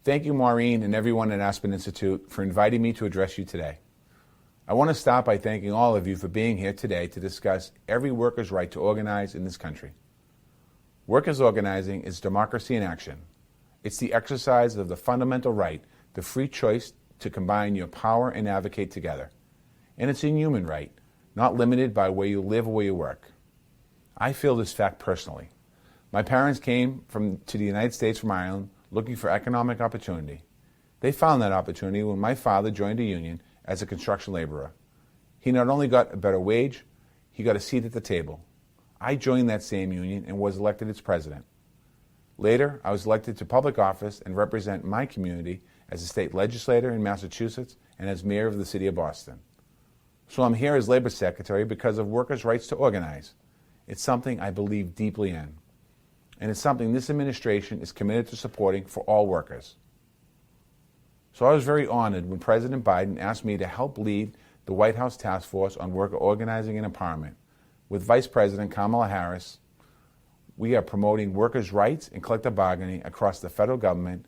Thank you, Maureen, and everyone at Aspen Institute for inviting me to address you today. I want to start by thanking all of you for being here today to discuss every worker's right to organize in this country. Workers' organizing is democracy in action. It's the exercise of the fundamental right, the free choice to combine your power and advocate together. And it's a human right, not limited by where you live or where you work. I feel this fact personally. My parents came to the United States from Ireland looking for economic opportunity. They found that opportunity when my father joined a union as a construction laborer. He not only got a better wage, he got a seat at the table. I joined that same union and was elected its president. Later, I was elected to public office and represent my community as a state legislator in Massachusetts and as mayor of the city of Boston. So I'm here as labor secretary because of workers' rights to organize. It's something I believe deeply in. And it's something this administration is committed to supporting for all workers. So I was very honored when President Biden asked me to help lead the White House Task Force on Worker Organizing and Empowerment. With Vice President Kamala Harris, we are promoting workers' rights and collective bargaining across the federal government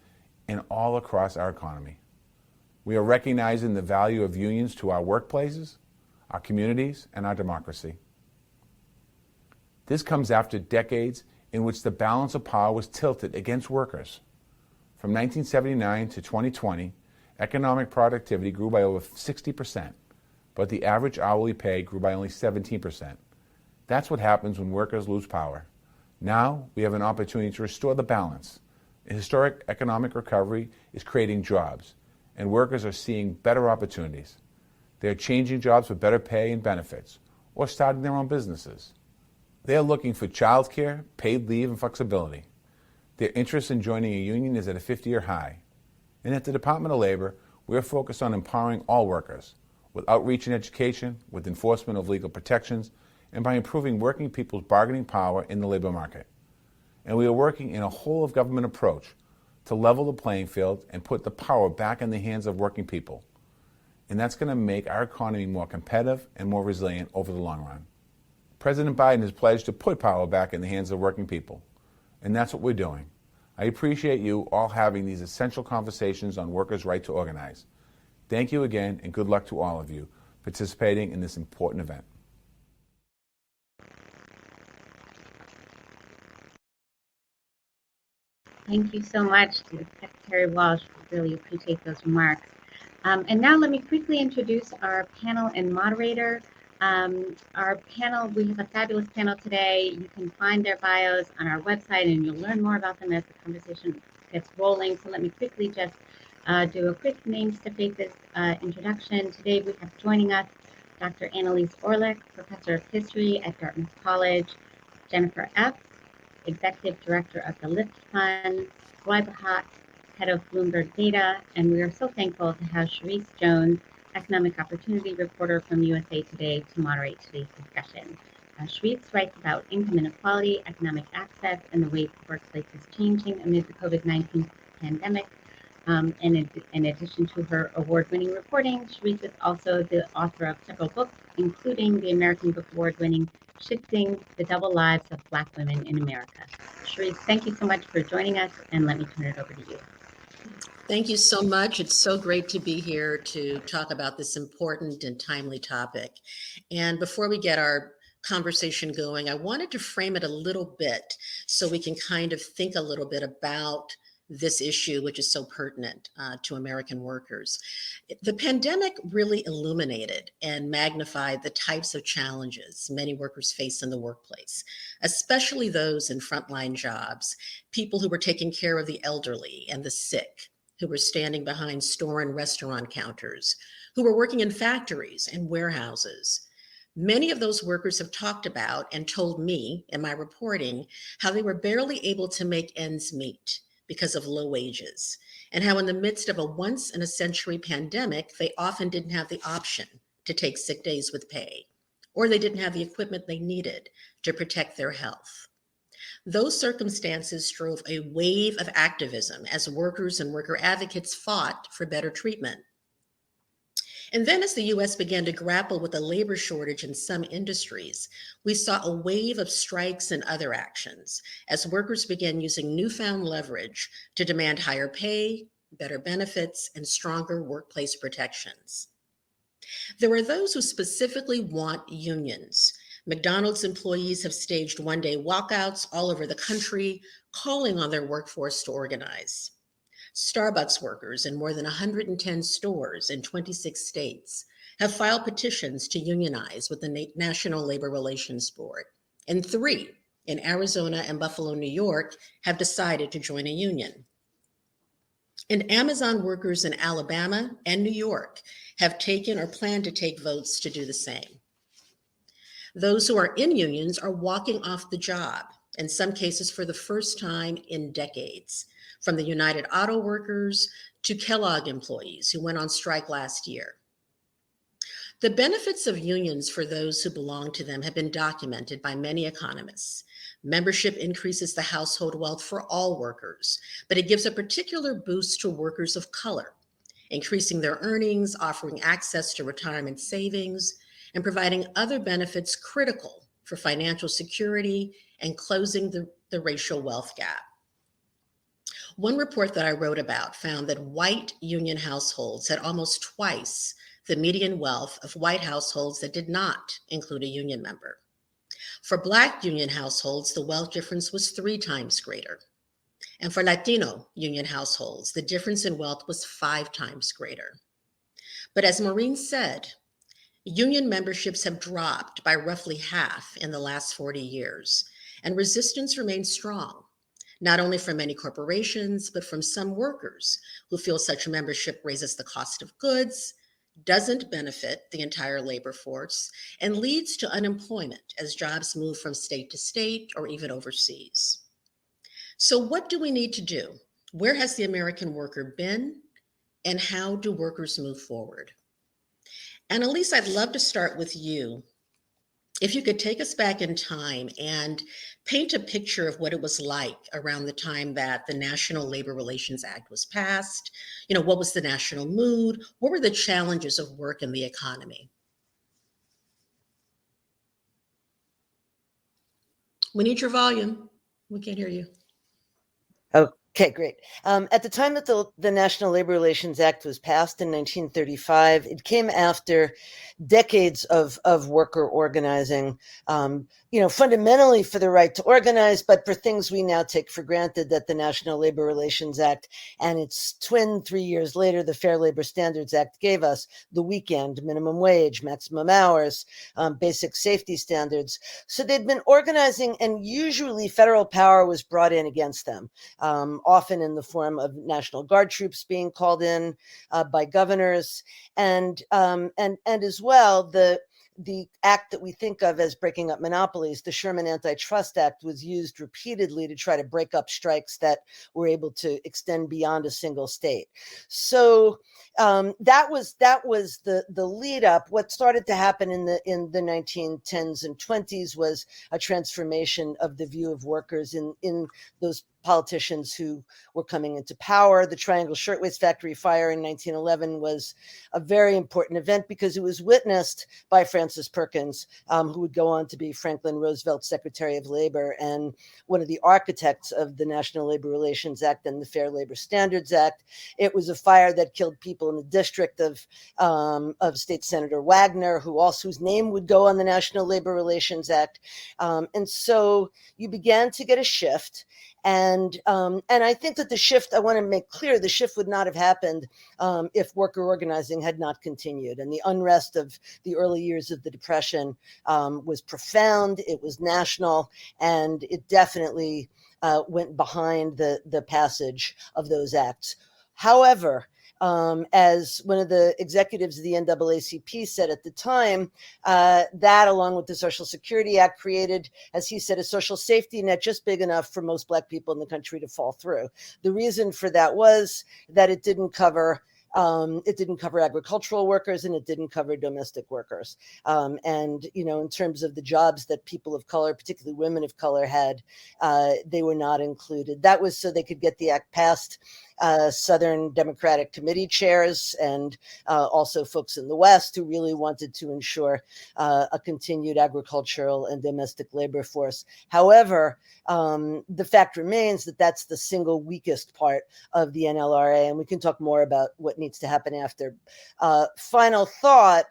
and all across our economy. We are recognizing the value of unions to our workplaces, our communities, and our democracy. This comes after decades in which the balance of power was tilted against workers. From 1979 to 2020, economic productivity grew by over 60%, but the average hourly pay grew by only 17%. That's what happens when workers lose power. Now we have an opportunity to restore the balance. A historic economic recovery is creating jobs, and workers are seeing better opportunities. They are changing jobs for better pay and benefits, or starting their own businesses. They are looking for childcare, paid leave, and flexibility. Their interest in joining a union is at a 50-year high. And at the Department of Labor, we are focused on empowering all workers, with outreach and education, with enforcement of legal protections, and by improving working people's bargaining power in the labor market. And we are working in a whole-of-government approach to level the playing field and put the power back in the hands of working people. And that's going to make our economy more competitive and more resilient over the long run. President Biden has pledged to put power back in the hands of working people, and that's what we're doing. I appreciate you all having these essential conversations on workers' right to organize. Thank you again, and good luck to all of you participating in this important event. Thank you so much to Secretary Walsh. We really appreciate those remarks. And now let me quickly introduce our panel and moderator. Our panel, we have a fabulous panel today. You can find their bios on our website and you'll learn more about them as the conversation gets rolling. So let me quickly just do a quick names to faces introduction. Today we have joining us Dr. Annelise Orleck, Professor of History at Dartmouth College, Jennifer Epps, Executive Director of the Lift Fund, Roy Bahat, Head of Bloomberg Beta, and we are so thankful to have Charisse Jones, Economic Opportunity Reporter from USA Today, to moderate today's discussion. Charisse writes about income inequality, economic access, and the ways the workplace is changing amid the COVID-19 pandemic. In addition to her award-winning reporting, Charisse is also the author of several books, including the American Book Award-winning Shifting the Double Lives of Black Women in America. Charisse, thank you so much for joining us, and let me turn it over to you. Thank you so much. It's so great to be here to talk about this important and timely topic. And before we get our conversation going, I wanted to frame it a little bit so we can kind of think a little bit about this issue, which is so pertinent to American workers. The pandemic really illuminated and magnified the types of challenges many workers face in the workplace, especially those in frontline jobs, people who were taking care of the elderly and the sick, who were standing behind store and restaurant counters, who were working in factories and warehouses. Many of those workers have talked about and told me in my reporting how they were barely able to make ends meet because of low wages, and how in the midst of a once-in-a-century pandemic, they often didn't have the option to take sick days with pay, or they didn't have the equipment they needed to protect their health. Those circumstances drove a wave of activism as workers and worker advocates fought for better treatment. And then as the US began to grapple with a labor shortage in some industries, we saw a wave of strikes and other actions as workers began using newfound leverage to demand higher pay, better benefits, and stronger workplace protections. There are those who specifically want unions. McDonald's employees have staged one-day walkouts all over the country, calling on their workforce to organize. Starbucks workers in more than 110 stores in 26 states have filed petitions to unionize with the National Labor Relations Board, and 3 in Arizona and Buffalo, New York, have decided to join a union. And Amazon workers in Alabama and New York have taken or plan to take votes to do the same. Those who are in unions are walking off the job, in some cases for the first time in decades, from the United Auto Workers to Kellogg employees who went on strike last year. The benefits of unions for those who belong to them have been documented by many economists. Membership increases the household wealth for all workers, but it gives a particular boost to workers of color, increasing their earnings, offering access to retirement savings, and providing other benefits critical for financial security and closing the racial wealth gap. One report that I wrote about found that white union households had almost twice the median wealth of white households that did not include a union member. For Black union households, the wealth difference was 3 times greater. And for Latino union households, the difference in wealth was 5 times greater. But as Maureen said, union memberships have dropped by roughly half in the last 40 years, and resistance remains strong, not only from many corporations, but from some workers who feel such membership raises the cost of goods, doesn't benefit the entire labor force, and leads to unemployment as jobs move from state to state or even overseas. So what do we need to do? Where has the American worker been, and how do workers move forward? Annelise, I'd love to start with you. If you could take us back in time and paint a picture of what it was like around the time that the National Labor Relations Act was passed. What was the national mood? What were the challenges of work and the economy? We need your volume. We can't hear you. Okay, great. At the time that the National Labor Relations Act was passed in 1935, it came after decades of worker organizing, fundamentally for the right to organize, but for things we now take for granted, that the National Labor Relations Act and its twin 3 years later, the Fair Labor Standards Act, gave us: the weekend, minimum wage, maximum hours, basic safety standards. So they'd been organizing, and usually federal power was brought in against them. Often in the form of National Guard troops being called in by governors, and as well the act that we think of as breaking up monopolies, the Sherman Antitrust Act, was used repeatedly to try to break up strikes that were able to extend beyond a single state. So that was the lead up. What started to happen in the 1910s and 20s was a transformation of the view of workers in those politicians who were coming into power. The Triangle Shirtwaist Factory fire in 1911 was a very important event because it was witnessed by Francis Perkins, who would go on to be Franklin Roosevelt's Secretary of Labor and one of the architects of the National Labor Relations Act and the Fair Labor Standards Act. It was a fire that killed people in the district of State Senator Wagner, whose name would go on the National Labor Relations Act. And so you began to get a shift. And I think that the shift, I want to make clear, the shift would not have happened if worker organizing had not continued. And the unrest of the early years of the Depression was profound, it was national, and it definitely went behind the passage of those acts. However, as one of the executives of the NAACP said at the time, that, along with the Social Security Act, created, as he said, a social safety net just big enough for most Black people in the country to fall through. The reason for that was that it didn't cover agricultural workers, and it didn't cover domestic workers. And, in terms of the jobs that people of color, particularly women of color, had, they were not included. That was so they could get the act passed Southern Democratic Committee chairs and also folks in the West who really wanted to ensure a continued agricultural and domestic labor force. However, the fact remains that that's the single weakest part of the NLRA, and we can talk more about what needs to happen after. Final thought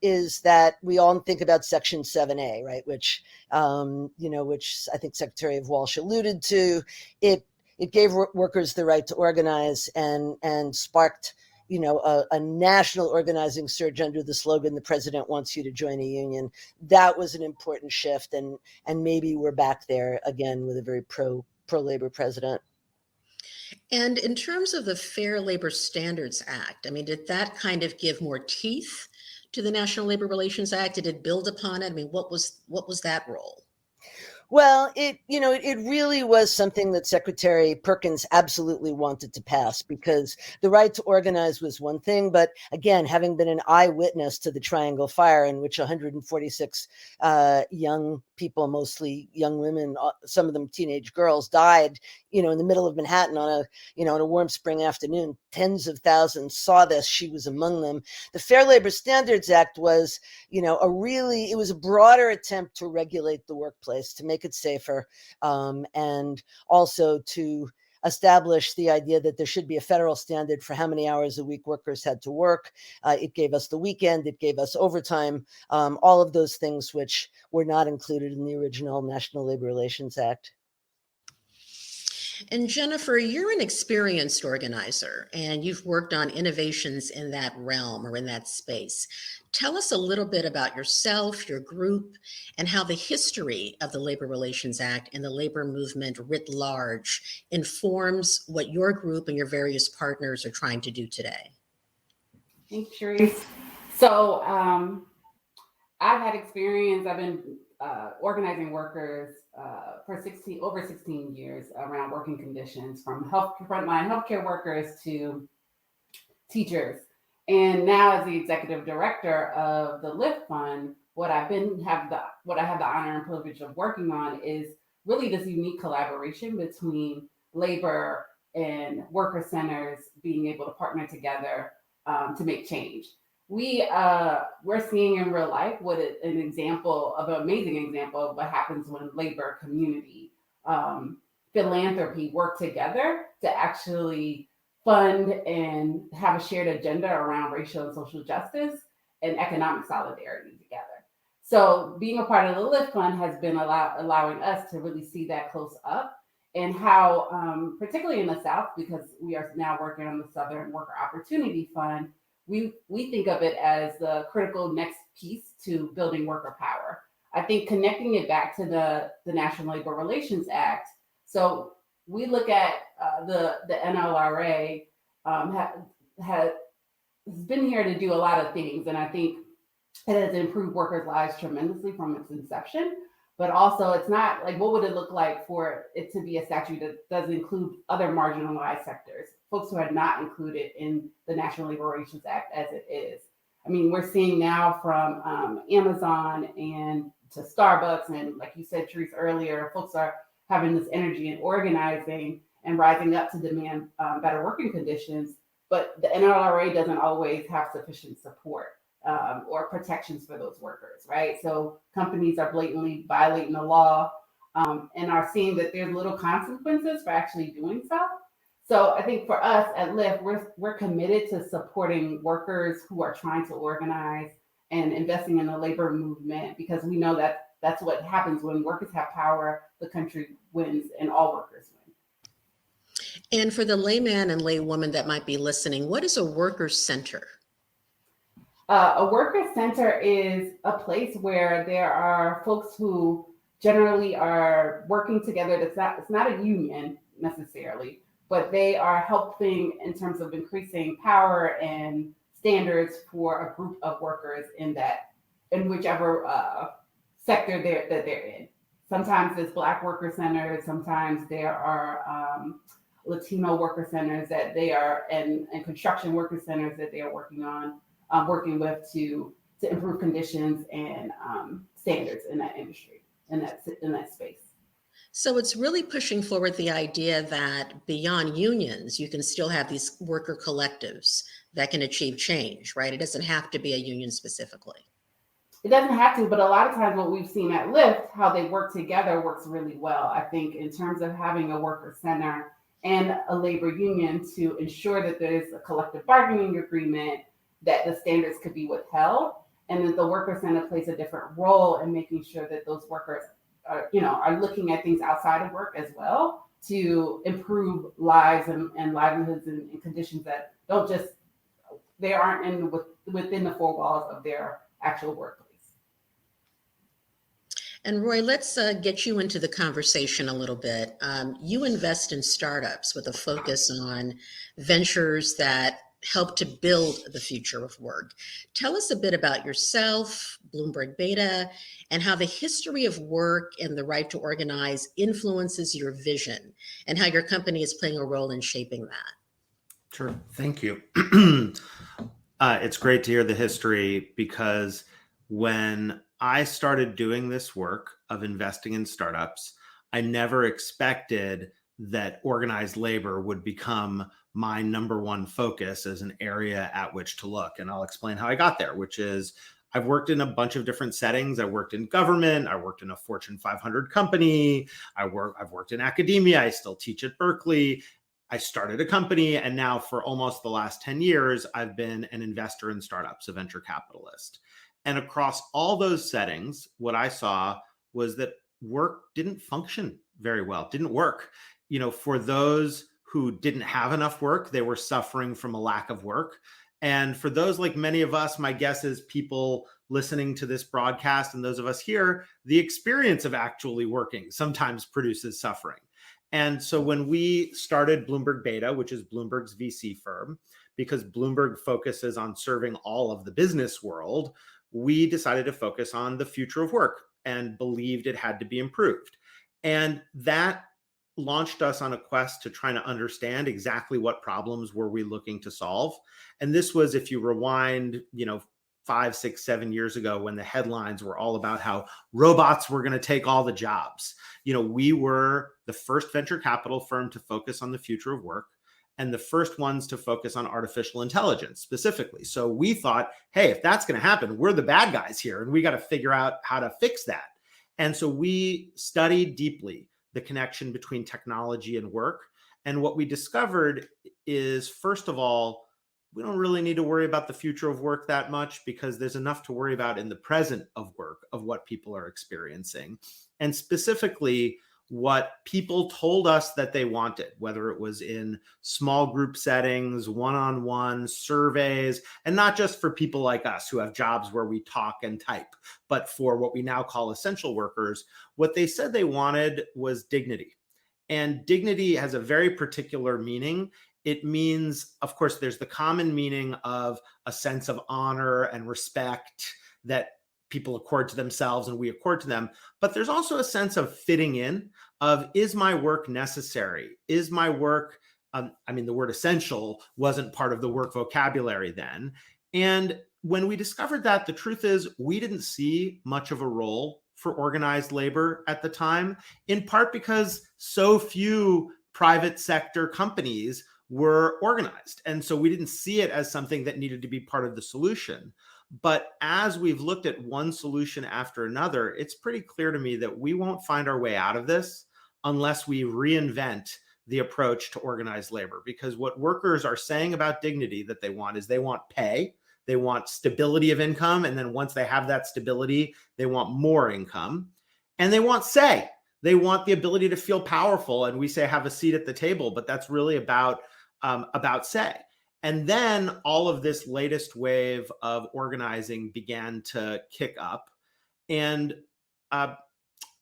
is that we all think about Section 7A, right? Which which I think Secretary of Walsh alluded to. It gave workers the right to organize and sparked a national organizing surge under the slogan, "The president wants you to join a union." That was an important shift, and maybe we're back there again with a very pro-labor president. And in terms of the Fair Labor Standards Act, I mean, did that kind of give more teeth to the National Labor Relations Act? Did it build upon it? I mean, what was that role? Well, it really was something that Secretary Perkins absolutely wanted to pass, because the right to organize was one thing. But again, having been an eyewitness to the Triangle Fire, in which 146 young people, mostly young women, some of them teenage girls, died, in the middle of Manhattan on a warm spring afternoon. Tens of thousands saw this. She was among them. The Fair Labor Standards Act was, it was a broader attempt to regulate the workplace, to make it safer, and also to establish the idea that there should be a federal standard for how many hours a week workers had to work. It gave us the weekend, it gave us overtime, all of those things which were not included in the original National Labor Relations Act. And Jennifer, you're an experienced organizer and you've worked on innovations in that realm or in that space. Tell us a little bit about yourself, your group, and how the history of the Labor Relations Act and the labor movement writ large informs what your group and your various partners are trying to do today. Thanks, Charisse. So I've had experience. I've been organizing workers for over 16 years around working conditions, from frontline healthcare workers to teachers. And now, as the executive director of the LIFT Fund, what I have the honor and privilege of working on is really this unique collaboration between labor and worker centers being able to partner together to make change. We're seeing in real life an amazing example of what happens when labor community philanthropy work together to actually fund and have a shared agenda around racial and social justice and economic solidarity together. So being a part of the LIFT Fund has been allowing us to really see that close up, and how, particularly in the South, because we are now working on the Southern Worker Opportunity Fund, we think of it as the critical next piece to building worker power. I think connecting it back to the National Labor Relations Act. So we look at the NLRA has been here to do a lot of things, and I think it has improved workers' lives tremendously from its inception. But also, it's not like, what would it look like for it to be a statute that does include other marginalized sectors, folks who are not included in the National Labor Relations Act as it is. I mean, we're seeing now from Amazon and to Starbucks, and like you said, Charisse, earlier, folks are having this energy and organizing and rising up to demand better working conditions, but the NLRA doesn't always have sufficient support or protections for those workers, right? So companies are blatantly violating the law and are seeing that there's little consequences for actually doing so. So I think for us at LIFT, we're committed to supporting workers who are trying to organize and investing in the labor movement, because we know that that's what happens when workers have power, the country wins and all workers win. And for the layman and laywoman that might be listening, what is a worker center? A worker center is a place where there are folks who generally are working together. It's not a union necessarily, but they are helping in terms of increasing power and standards for a group of workers in whichever sector that they're in. Sometimes it's Black worker centers, sometimes there are Latino worker centers that they are, and construction worker centers that they are working with to improve conditions and standards in that industry, in that space. So it's really pushing forward the idea that beyond unions, you can still have these worker collectives that can achieve change, right? It doesn't have to be a union specifically. It doesn't have to, but a lot of times what we've seen at Lyft, how they work together works really well. I think in terms of having a worker center and a labor union to ensure that there's a collective bargaining agreement, that the standards could be withheld, and that the worker center plays a different role in making sure that those workers are looking at things outside of work as well to improve lives and livelihoods and conditions that they aren't within the four walls of their actual workplace. And Roy, let's get you into the conversation a little bit. You invest in startups with a focus on ventures that help to build the future of work. Tell us a bit about yourself, Bloomberg Beta, and how the history of work and the right to organize influences your vision and how your company is playing a role in shaping that. Sure. Thank you. It's great to hear the history, because when I started doing this work of investing in startups, I never expected that organized labor would become my number one focus as an area at which to look. And I'll explain how I got there, which is I've worked in a bunch of different settings. I worked in government. I worked in a Fortune 500 company. I've worked in academia. I still teach at Berkeley. I started a company, and now for almost the last 10 years, I've been an investor in startups, a venture capitalist. And across all those settings, what I saw was that work didn't function very well, didn't work. For those who didn't have enough work, they were suffering from a lack of work. And for those like many of us, my guess is people listening to this broadcast and those of us here, the experience of actually working sometimes produces suffering. And so when we started Bloomberg Beta, which is Bloomberg's VC firm, because Bloomberg focuses on serving all of the business world, we decided to focus on the future of work and believed it had to be improved. And that launched us on a quest to try to understand exactly what problems were we looking to solve. And this was, if you rewind, 5, 6, 7 years ago, when the headlines were all about how robots were going to take all the jobs. We were the first venture capital firm to focus on the future of work, and the first ones to focus on artificial intelligence specifically. So we thought, hey, if that's going to happen, we're the bad guys here, and we got to figure out how to fix that. And so we studied deeply the connection between technology and work. And what we discovered is, first of all, we don't really need to worry about the future of work that much, because there's enough to worry about in the present of work, of what people are experiencing. And specifically, what people told us that they wanted, whether it was in small group settings, one-on-one surveys, and not just for people like us who have jobs where we talk and type, but for what we now call essential workers, what they said they wanted was dignity. And dignity has a very particular meaning. It means, of course, there's the common meaning of a sense of honor and respect that people accord to themselves and we accord to them. But there's also a sense of fitting in, of, is my work necessary? Is my work, the word essential wasn't part of the work vocabulary then. And when we discovered that, the truth is we didn't see much of a role for organized labor at the time, in part because so few private sector companies were organized. And so we didn't see it as something that needed to be part of the solution. But as we've looked at one solution after another, it's pretty clear to me that we won't find our way out of this unless we reinvent the approach to organized labor. Because what workers are saying about dignity that they want is they want pay, they want stability of income, and then once they have that stability, they want more income, and they want say. They want the ability to feel powerful, and we say have a seat at the table, but that's really about say. And then all of this latest wave of organizing began to kick up. And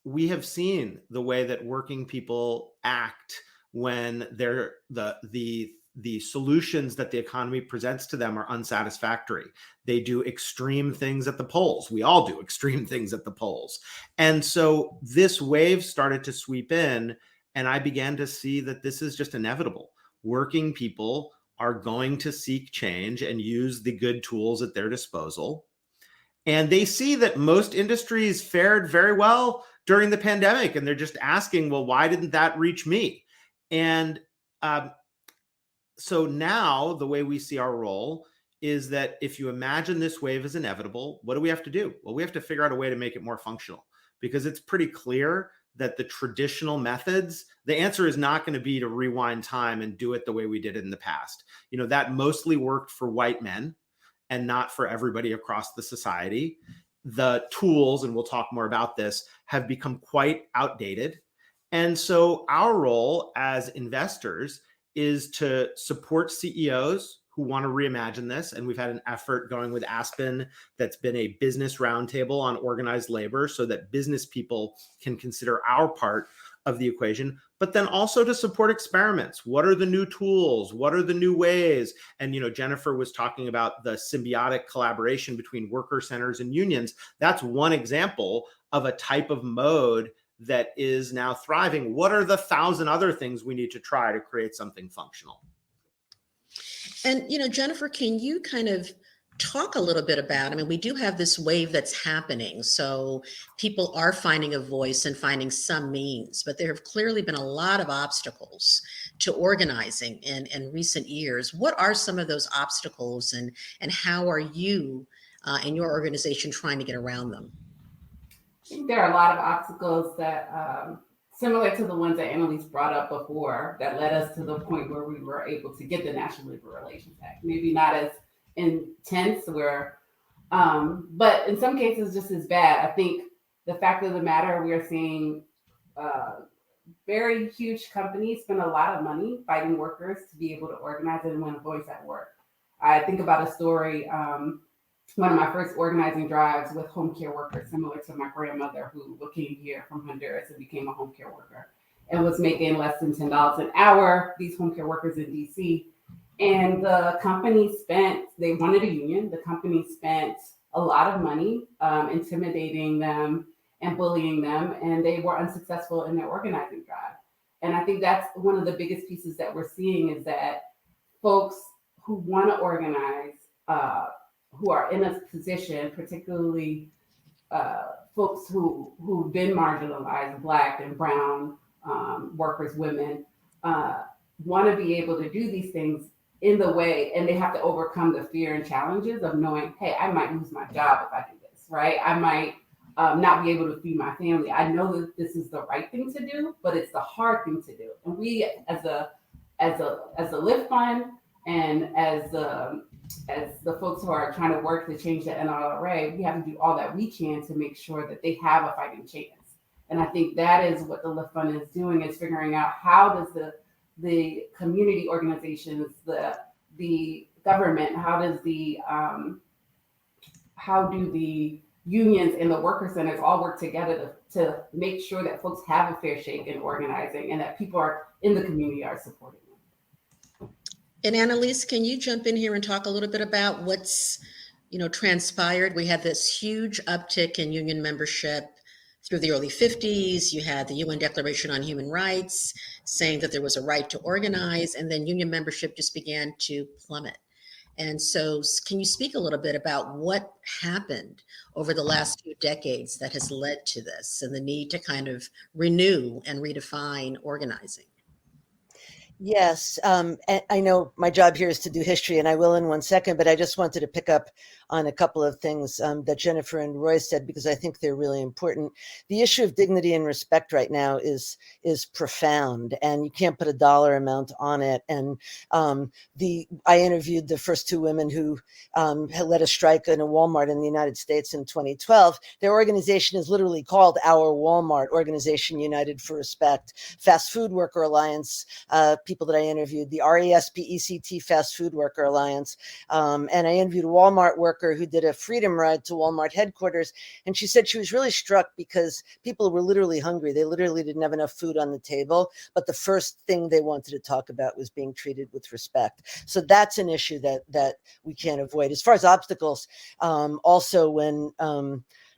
we have seen the way that working people act when they're the solutions that the economy presents to them are unsatisfactory. They do extreme things at the polls. We all do extreme things at the polls. And so this wave started to sweep in, and I began to see that this is just inevitable. Working people are going to seek change and use the good tools at their disposal. And they see that most industries fared very well during the pandemic, and they're just asking, well, why didn't that reach me? And so now the way we see our role is that if you imagine this wave is inevitable, what do we have to do? Well, we have to figure out a way to make it more functional, because it's pretty clear that the traditional methods, the answer is not going to be to rewind time and do it the way we did it in the past. You know, that mostly worked for white men and not for everybody across the society. The tools, and we'll talk more about this, have become quite outdated. And so our role as investors is to support CEOs who want to reimagine this. And we've had an effort going with Aspen that's been a business roundtable on organized labor so that business people can consider our part of the equation, but then also to support experiments. What are the new tools? What are the new ways? And, you know, Jennifer was talking about the symbiotic collaboration between worker centers and unions. That's one example of a type of mode that is now thriving. What are the 1,000 other things we need to try to create something functional? And, you know, Jennifer, can you kind of talk a little bit about, I mean, we do have this wave that's happening. So people are finding a voice and finding some means, but there have clearly been a lot of obstacles to organizing in recent years. What are some of those obstacles, and how are you and your organization trying to get around them? I think there are a lot of obstacles that, similar to the ones that Annelise brought up before, that led us to the point where we were able to get the National Labor Relations Act. Maybe not as intense, but in some cases just as bad. I think the fact of the matter, we are seeing very huge companies spend a lot of money fighting workers to be able to organize and win a voice at work. I think about a story, one of my first organizing drives with home care workers, similar to my grandmother who came here from Honduras and became a home care worker and was making less than $10 an hour, these home care workers in DC. And the company they wanted a union. The company spent a lot of money intimidating them and bullying them, and they were unsuccessful in their organizing drive. And I think that's one of the biggest pieces that we're seeing, is that folks who want to organize, who are in a position, particularly folks who've been marginalized, Black and brown workers, women, want to be able to do these things in the way, and they have to overcome the fear and challenges of knowing, hey, I might lose my job if I do this, right? I might not be able to feed my family. I know that this is the right thing to do, but it's the hard thing to do. And we, as a Lift Fund, and as the folks who are trying to work to change the NLRA, we have to do all that we can to make sure that they have a fighting chance. And I think that is what the Lift Fund is doing, is figuring out how does the community organizations, the government, how do the unions and the worker centers all work together to make sure that folks have a fair shake in organizing and that people are in the community are supporting them. And Annelise, can you jump in here and talk a little bit about what's, transpired? We had this huge uptick in union membership through the early 50s. You had the UN Declaration on Human Rights saying that there was a right to organize, and then union membership just began to plummet. And so can you speak a little bit about what happened over the last few decades that has led to this and the need to kind of renew and redefine organizing? Yes, I know my job here is to do history, and I will in one second, but I just wanted to pick up on a couple of things that Jennifer and Roy said, because I think they're really important. The issue of dignity and respect right now is profound, and you can't put a dollar amount on it. And I interviewed the first two women who had led a strike in a Walmart in the United States in 2012. Their organization is literally called Our Walmart, Organization United for Respect. Fast Food Worker Alliance, people that I interviewed, the RESPECT Fast Food Worker Alliance. And I interviewed a Walmart worker who did a freedom ride to Walmart headquarters. And she said she was really struck because people were literally hungry. They literally didn't have enough food on the table. But the first thing they wanted to talk about was being treated with respect. So that's an issue that we can't avoid. As far as obstacles, also when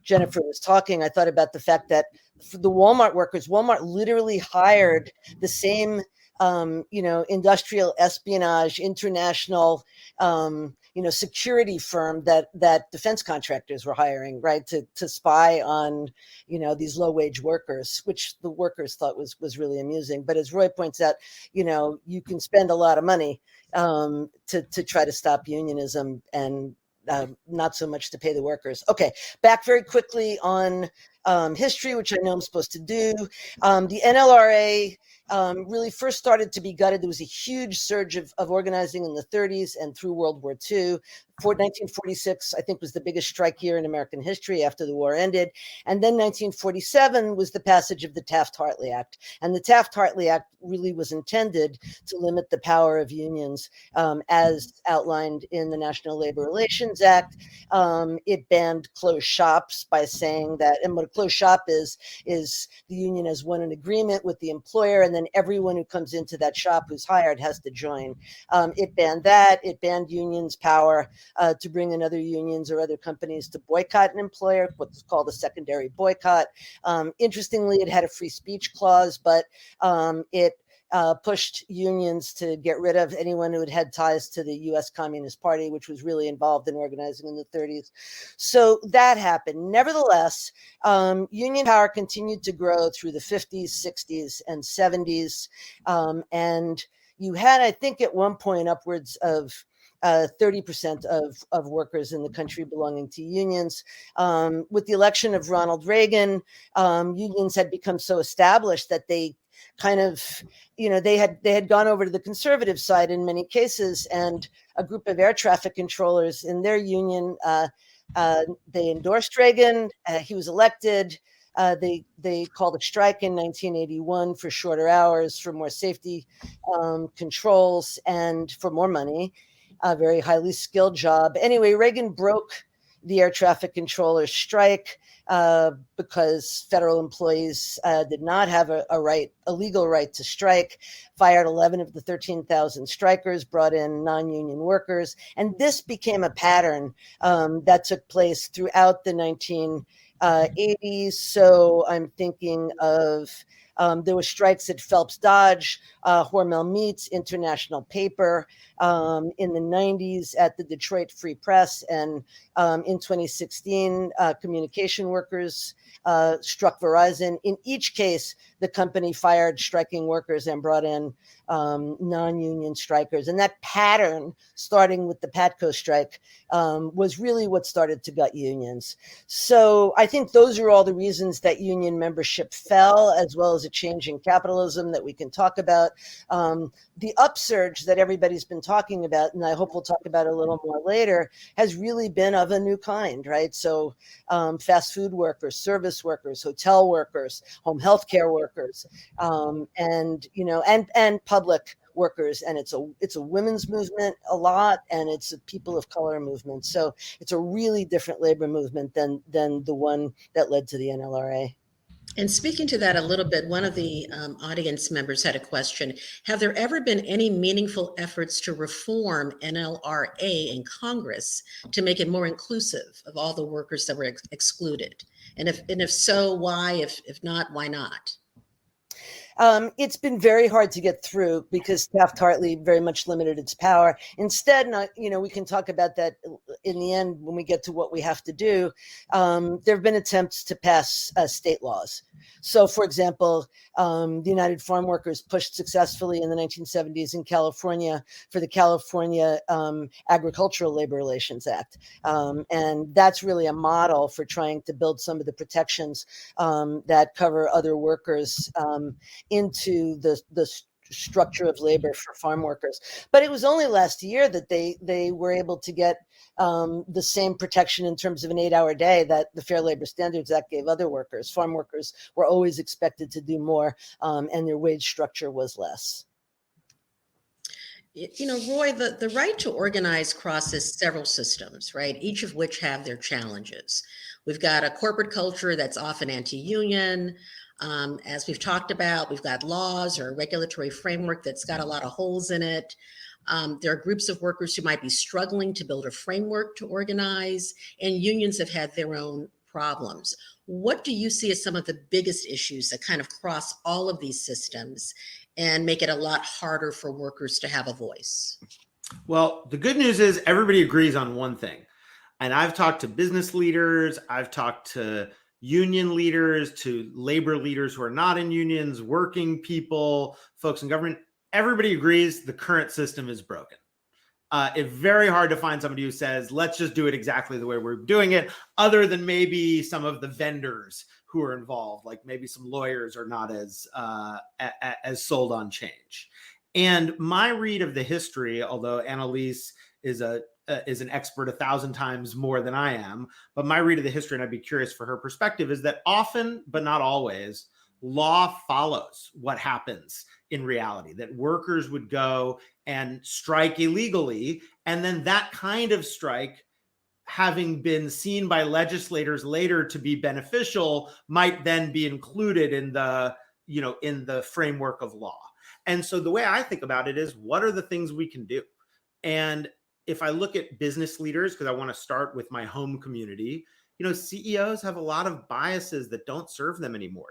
Jennifer was talking, I thought about the fact that for the Walmart workers, Walmart literally hired the same industrial espionage, international, security firm that defense contractors were hiring, right, to spy on, these low wage workers, which the workers thought was really amusing. But as Roy points out, you can spend a lot of money to try to stop unionism, and not so much to pay the workers. Okay, back very quickly on history, which I know I'm supposed to do. The NLRA really first started to be gutted. There was a huge surge of organizing in the 30s and through World War II. 1946, I think, was the biggest strike year in American history after the war ended. And then 1947 was the passage of the Taft-Hartley Act. And the Taft-Hartley Act really was intended to limit the power of unions, as outlined in the National Labor Relations Act. It banned closed shops by saying that, and what a closed shop is the union has won an agreement with the employer, and then everyone who comes into that shop who's hired has to join. It banned that. It banned unions' power to bring in other unions or other companies to boycott an employer, what's called a secondary boycott. Interestingly, it had a free speech clause, but it pushed unions to get rid of anyone who had had ties to the U.S. Communist Party, which was really involved in organizing in the 30s. So that happened. Nevertheless, union power continued to grow through the 50s, 60s, and 70s. And you had, I think, at one point upwards of 30% of workers in the country belonging to unions. With the election of Ronald Reagan, unions had become so established that they kind of, they had gone over to the conservative side in many cases, and a group of air traffic controllers in their union, they endorsed Reagan. He was elected. They called a strike in 1981 for shorter hours, for more safety controls, and for more money. A very highly skilled job. Anyway, Reagan broke the air traffic controllers strike because federal employees did not have a legal right to strike, fired 11 of the 13,000 strikers, brought in non-union workers. And this became a pattern that took place throughout the 1980s. So I'm thinking of there were strikes at Phelps Dodge, Hormel Meats, International Paper, in the 90s at the Detroit Free Press, and in 2016, communication workers struck Verizon. In each case, the company fired striking workers and brought in non-union strikers. And that pattern, starting with the Patco strike, was really what started to gut unions. So I think those are all the reasons that union membership fell, as well as a change in capitalism that we can talk about. The upsurge that everybody's been talking about, and I hope we'll talk about a little more later, has really been of a new kind, right? So fast food workers, service workers, hotel workers, home healthcare workers, and public workers. And it's a women's movement a lot, and it's a people of color movement. So it's a really different labor movement than the one that led to the NLRA. And speaking to that a little bit, one of the audience members had a question. Have there ever been any meaningful efforts to reform NLRA in Congress to make it more inclusive of all the workers that were excluded? And if so, why? If not, why not? It's been very hard to get through because Taft-Hartley very much limited its power. Instead, we can talk about that in the end when we get to what we have to do. There have been attempts to pass state laws. So, for example, the United Farm Workers pushed successfully in the 1970s in California for the California Agricultural Labor Relations Act. And that's really a model for trying to build some of the protections that cover other workers into the structure of labor for farm workers. But it was only last year that they were able to get the same protection in terms of an 8-hour day that the Fair Labor Standards Act gave other workers. Farm workers were always expected to do more, and their wage structure was less. Roy, the right to organize crosses several systems, right? Each of which have their challenges. We've got a corporate culture that's often anti-union. As we've talked about, we've got laws or a regulatory framework that's got a lot of holes in it. There are groups of workers who might be struggling to build a framework to organize, and unions have had their own problems. What do you see as some of the biggest issues that kind of cross all of these systems? and make it a lot harder for workers to have a voice? Well, the good news is everybody agrees on one thing. And I've talked to business leaders, I've talked to union leaders, to labor leaders who are not in unions, working people, folks in government. Everybody agrees the current system is broken. It's very hard to find somebody who says, let's just do it exactly the way we're doing it, other than maybe some of the vendors who are involved, like maybe some lawyers are not as sold on change. And my read of the history, although Annelise is an expert 1,000 times more than I am, but my read of the history, and I'd be curious for her perspective, is that often, but not always, law follows what happens in reality, that workers would go and strike illegally, and then that kind of strike, having been seen by legislators later to be beneficial, might then be included in the framework of law. And so the way I think about it is, what are the things we can do? And if I look at business leaders, because I want to start with my home community, CEOs have a lot of biases that don't serve them anymore.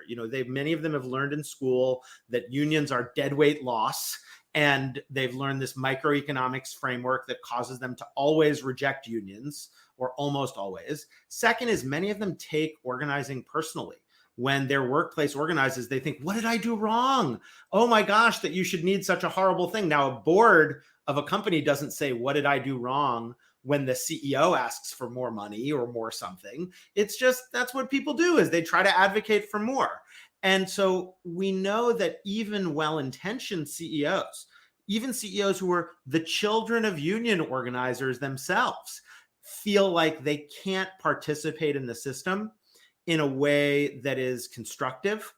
Many of them have learned in school that unions are deadweight loss, and they've learned this microeconomics framework that causes them to always reject unions, or almost always. Second is, many of them take organizing personally. When their workplace organizes, they think, what did I do wrong? Oh my gosh, that you should need such a horrible thing. Now, a board of a company doesn't say, what did I do wrong, when the CEO asks for more money or more something. It's just, that's what people do, is they try to advocate for more. And so we know that even well-intentioned CEOs, even CEOs who are the children of union organizers themselves, feel like they can't participate in the system in a way that is constructive.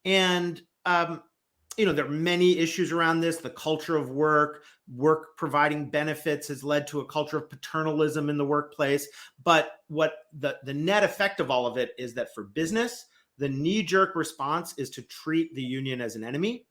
And, there are many issues around this. The culture of work providing benefits has led to a culture of paternalism in the workplace. But what the net effect of all of it is that for business, the knee-jerk response is to treat the union as an enemy.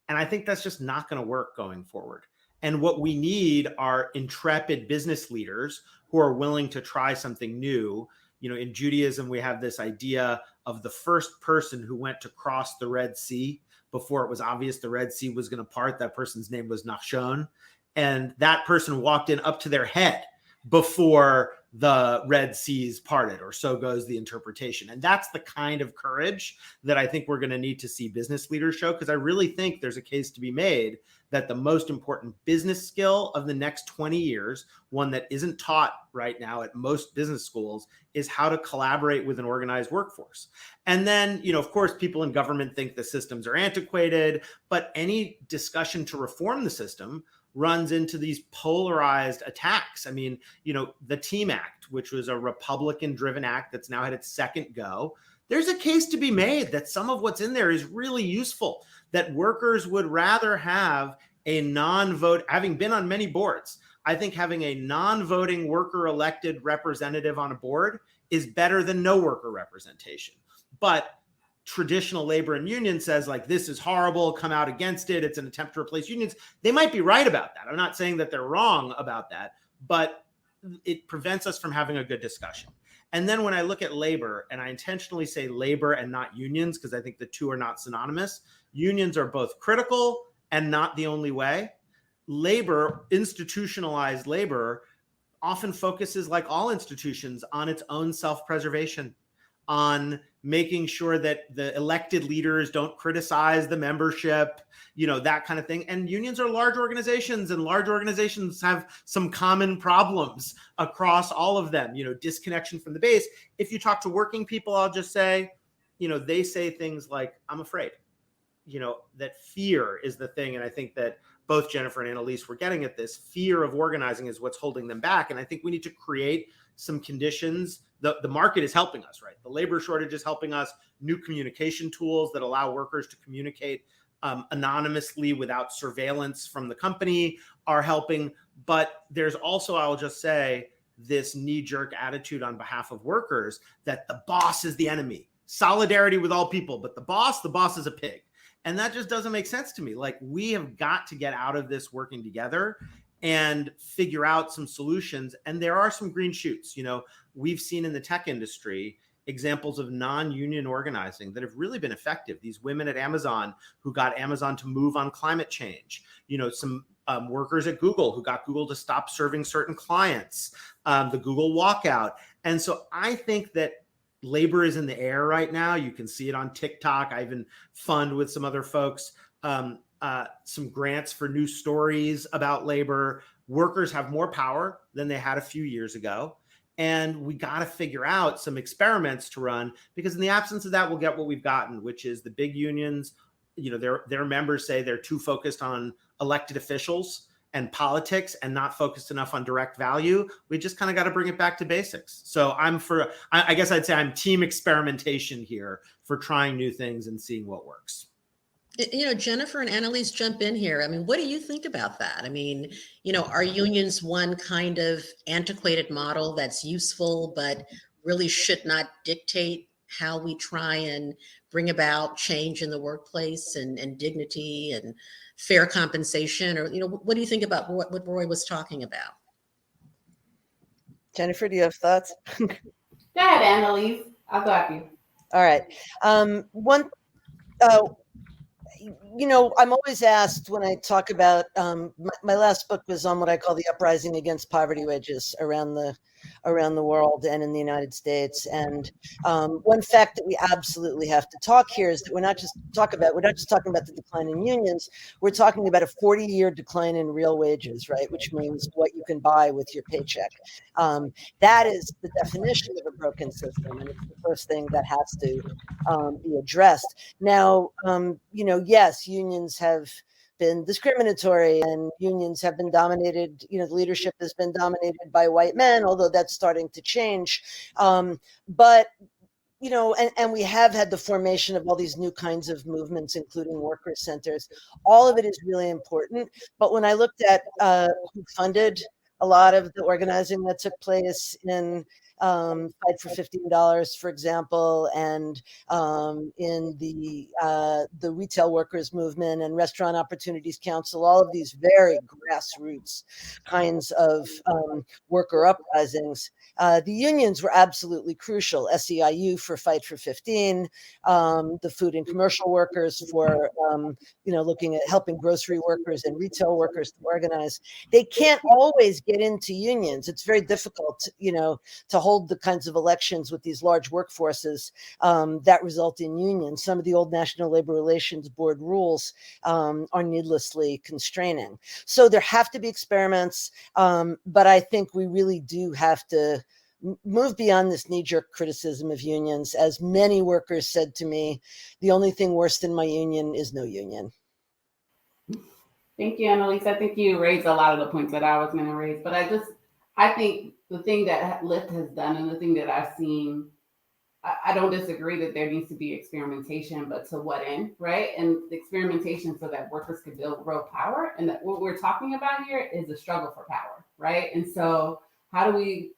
And I think that's just not going to work going forward. And what we need are intrepid business leaders who are willing to try something new. In Judaism, we have this idea of the first person who went to cross the Red Sea before it was obvious the Red Sea was going to part. That person's name was Nachshon. And that person walked in up to their head before the Red Seas parted, or so goes the interpretation. And that's the kind of courage that I think we're going to need to see business leaders show, because I really think there's a case to be made that the most important business skill of the next 20 years, one that isn't taught right now at most business schools, is how to collaborate with an organized workforce. And then, of course, people in government think the systems are antiquated, but any discussion to reform the system runs into these polarized attacks. I mean, the TEAM Act, which was a Republican-driven act that's now had its second go, there's a case to be made that some of what's in there is really useful, that workers would rather have a non-vote, having been on many boards, I think having a non-voting worker-elected representative on a board is better than no worker representation. But traditional labor and union says, like, this is horrible, come out against it, it's an attempt to replace unions. They might be right about that. I'm not saying that they're wrong about that, but it prevents us from having a good discussion. And then when I look at labor, and I intentionally say labor and not unions, because I think the two are not synonymous, unions are both critical and not the only way. Labor, institutionalized labor, often focuses, like all institutions, on its own self-preservation, on making sure that the elected leaders don't criticize the membership, that kind of thing. And unions are large organizations, and large organizations have some common problems across all of them, disconnection from the base. If you talk to working people, I'll just say, they say things like, I'm afraid, that fear is the thing. And I think that both Jennifer and Annelise were getting at this. Fear of organizing is what's holding them back. And I think we need to create some conditions. The market is helping us, right? The labor shortage is helping us. New communication tools that allow workers to communicate anonymously without surveillance from the company are helping. But there's also, I'll just say, this knee-jerk attitude on behalf of workers that the boss is the enemy. Solidarity with all people, but the boss is a pig. And that just doesn't make sense to me. Like, we have got to get out of this working together and figure out some solutions. And there are some green shoots. We've seen in the tech industry, examples of non-union organizing that have really been effective. These women at Amazon who got Amazon to move on climate change, some workers at Google who got Google to stop serving certain clients, the Google walkout. And so I think that labor is in the air right now. You can see it on TikTok. I even fund with some other folks some grants for new stories about labor. Workers have more power than they had a few years ago. And we got to figure out some experiments to run, because in the absence of that, we'll get what we've gotten, which is the big unions, their members say they're too focused on elected officials and politics and not focused enough on direct value. We just kind of got to bring it back to basics. So I guess I'd say I'm team experimentation here for trying new things and seeing what works. Jennifer and Annelise, jump in here. I mean, what do you think about that? I mean, are unions one kind of antiquated model that's useful, but really should not dictate how we try and bring about change in the workplace and dignity and fair compensation? Or, what do you think about what Roy was talking about? Jennifer, do you have thoughts? Go ahead, Annelise. I'll go after you. All right. I'm always asked when I talk about my last book was on what I call the uprising against poverty wages around the world and in the United States. And one fact that we absolutely have to talk here is that we're not just talking about the decline in unions. We're talking about a 40-year decline in real wages, right? Which means what you can buy with your paycheck. That is the definition of a broken system, and it's the first thing that has to be addressed. Now, yes, unions have been discriminatory, and unions have been dominated, the leadership has been dominated by white men, although that's starting to change. But we have had the formation of all these new kinds of movements, including workers' centers. All of it is really important. But when I looked at who funded a lot of the organizing that took place in Fight for $15, for example, and in the retail workers movement and Restaurant Opportunities Council, all of these very grassroots kinds of worker uprisings. The unions were absolutely crucial. SEIU for Fight for 15, the food and commercial workers for looking at helping grocery workers and retail workers to organize. They can't always get into unions. It's very difficult, to hold the kinds of elections with these large workforces that result in unions. Some of the old National Labor Relations Board rules are needlessly constraining. So there have to be experiments, but I think we really do have to move beyond this knee-jerk criticism of unions. As many workers said to me, the only thing worse than my union is no union. Thank you, Annelise. I think you raised a lot of the points that I was going to raise, but I think the thing that Lyft has done and the thing that I've seen, I don't disagree that there needs to be experimentation, but to what end, right? And the experimentation so that workers can build real power. And that what we're talking about here is a struggle for power, right? And so how do we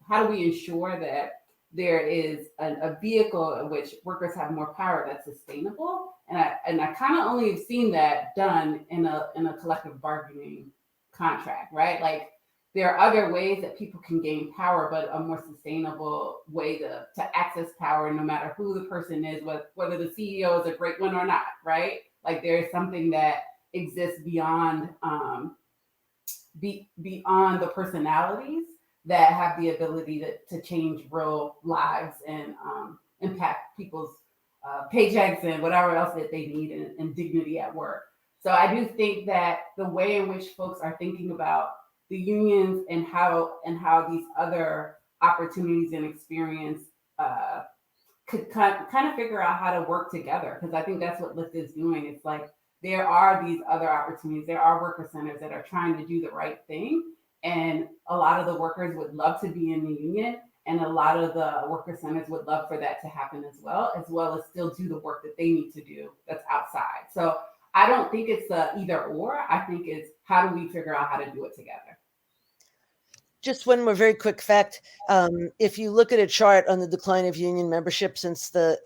ensure that there is a vehicle in which workers have more power that's sustainable? And I kind of only have seen that done in a collective bargaining contract, right? Like, there are other ways that people can gain power, but a more sustainable way to access power, no matter who the person is, whether the CEO is a great one or not, right? Like, there is something that exists beyond the personalities that have the ability to change real lives and impact people's paychecks and whatever else that they need and dignity at work. So I do think that the way in which folks are thinking about the unions and how these other opportunities and experience could kind of figure out how to work together, because I think that's what Lyft is doing. It's like there are these other opportunities. There are worker centers that are trying to do the right thing, and a lot of the workers would love to be in the union, and a lot of the worker centers would love for that to happen as well as still do the work that they need to do that's outside. So I don't think it's either or. I think it's how do we figure out how to do it together. Just one more very quick fact. If you look at a chart on the decline of union membership since the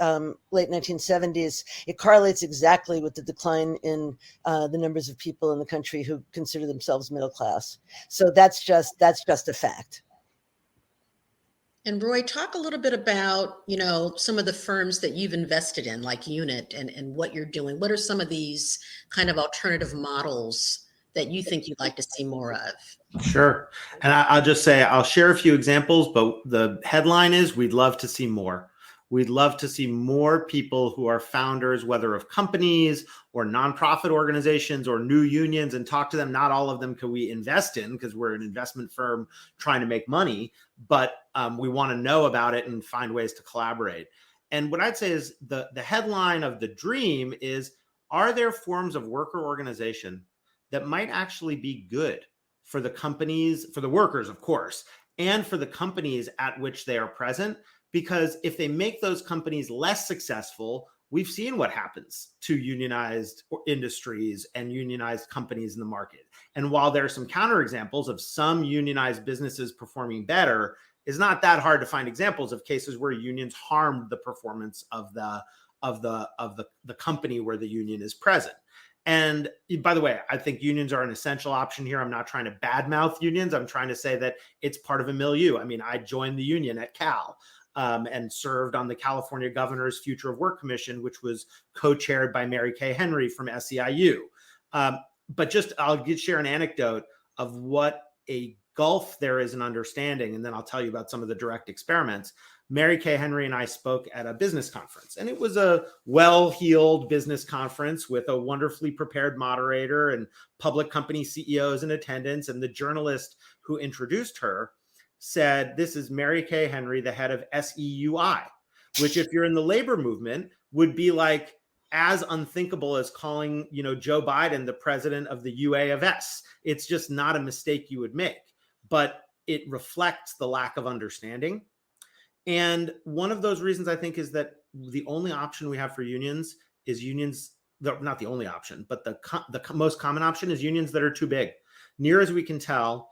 late 1970s, it correlates exactly with the decline in the numbers of people in the country who consider themselves middle class. So that's just a fact. And Roy, talk a little bit about, some of the firms that you've invested in, like Unit, and what you're doing. What are some of these kind of alternative models that you think you'd like to see more of? Sure. And I'll just say, I'll share a few examples, but the headline is we'd love to see more. We'd love to see more people who are founders, whether of companies or nonprofit organizations or new unions, and talk to them. Not all of them can we invest in because we're an investment firm trying to make money, but we want to know about it and find ways to collaborate. And what I'd say is the headline of the dream is, are there forms of worker organization that might actually be good for the companies, for the workers, of course, and for the companies at which they are present? Because if they make those companies less successful, we've seen what happens to unionized industries and unionized companies in the market. And while there are some counterexamples of some unionized businesses performing better, it's not that hard to find examples of cases where unions harmed the performance of the company where the union is present. And by the way, I think unions are an essential option here. I'm not trying to badmouth unions. I'm trying to say that it's part of a milieu. I mean, I joined the union at Cal. And served on the California Governor's Future of Work Commission, which was co-chaired by Mary Kay Henry from SEIU. But just I'll share an anecdote of what a gulf there is in understanding, and then I'll tell you about some of the direct experiments. Mary Kay Henry and I spoke at a business conference, and it was a well-heeled business conference with a wonderfully prepared moderator and public company CEOs in attendance, and the journalist who introduced her said, "This is Mary Kay Henry, the head of SEUI," which, if you're in the labor movement, would be like as unthinkable as calling, Joe Biden the president of the UA of S. It's just not a mistake you would make, but it reflects the lack of understanding. And one of those reasons, I think, is that the only option we have for unions is unions, not the only option, but the most common option is unions that are too big. Near as we can tell,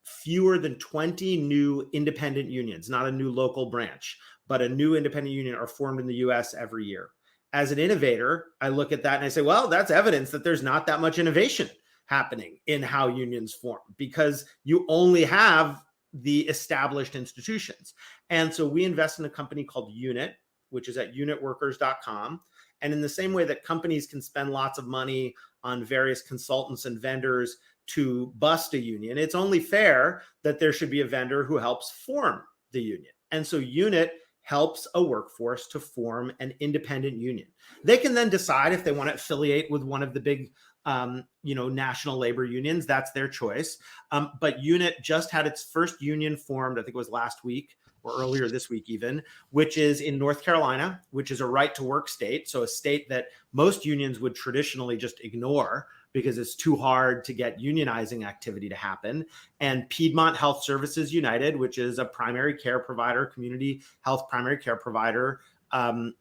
fewer than 20 new independent unions, not a new local branch, but a new independent union, are formed in the US every year. As an innovator, I look at that and I say, well, that's evidence that there's not that much innovation happening in how unions form, because you only have the established institutions. And so we invest in a company called Unit, which is at unitworkers.com. And in the same way that companies can spend lots of money on various consultants and vendors to bust a union, it's only fair that there should be a vendor who helps form the union. And so Unit helps a workforce to form an independent union. They can then decide if they want to affiliate with one of the big national labor unions. That's their choice. But Unit just had its first union formed, I think it was last week or earlier this week even, which is in North Carolina, which is a right to work state. So a state that most unions would traditionally just ignore because it's too hard to get unionizing activity to happen. And Piedmont Health Services United, which is a primary care provider, community health primary care provider, won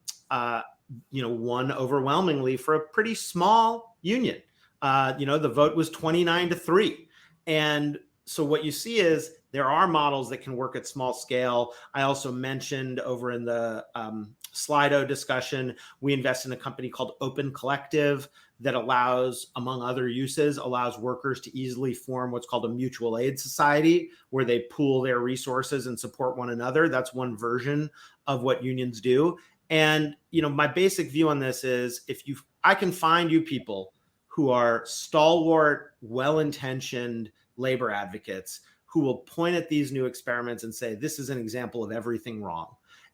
overwhelmingly for a pretty small union. The vote was 29-3. And so what you see is there are models that can work at small scale. I also mentioned over in the Slido discussion, we invest in a company called Open Collective that allows, among other uses, allows workers to easily form what's called a mutual aid society, where they pool their resources and support one another. That's one version of what unions do. And, my basic view on this is I can find you people who are stalwart, well-intentioned labor advocates who will point at these new experiments and say, this is an example of everything wrong.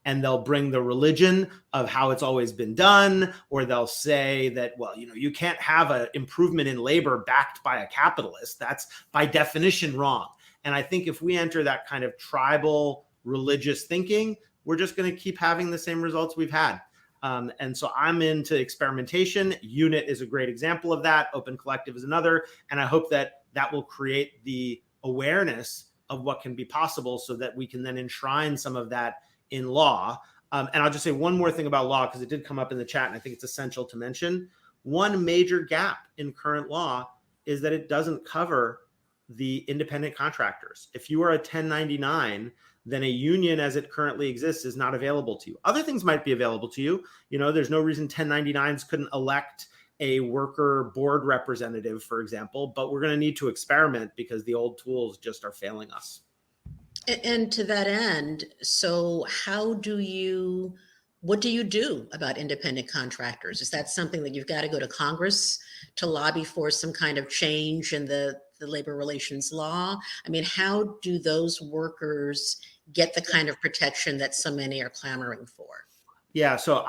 And they'll bring the religion of how it's always been done, or they'll say that, well, you can't have an improvement in labor backed by a capitalist. That's by definition wrong. And I think if we enter that kind of tribal religious thinking, we're just going to keep having the same results we've had. And so I'm into experimentation. Unit is a great example of that. Open Collective is another. And I hope that will create the awareness of what can be possible so that we can then enshrine some of that in law. And I'll just say one more thing about law, because it did come up in the chat, and I think it's essential to mention. One major gap in current law is that it doesn't cover the independent contractors. If you are a 1099, then a union as it currently exists is not available to you. Other things might be available to you. There's no reason 1099s couldn't elect a worker board representative, for example, but we're going to need to experiment because the old tools just are failing us. And to that end, so what do you do about independent contractors? Is that something that you've got to go to Congress to lobby for some kind of change in the labor relations law? I mean, how do those workers get the kind of protection that so many are clamoring for? Yeah, so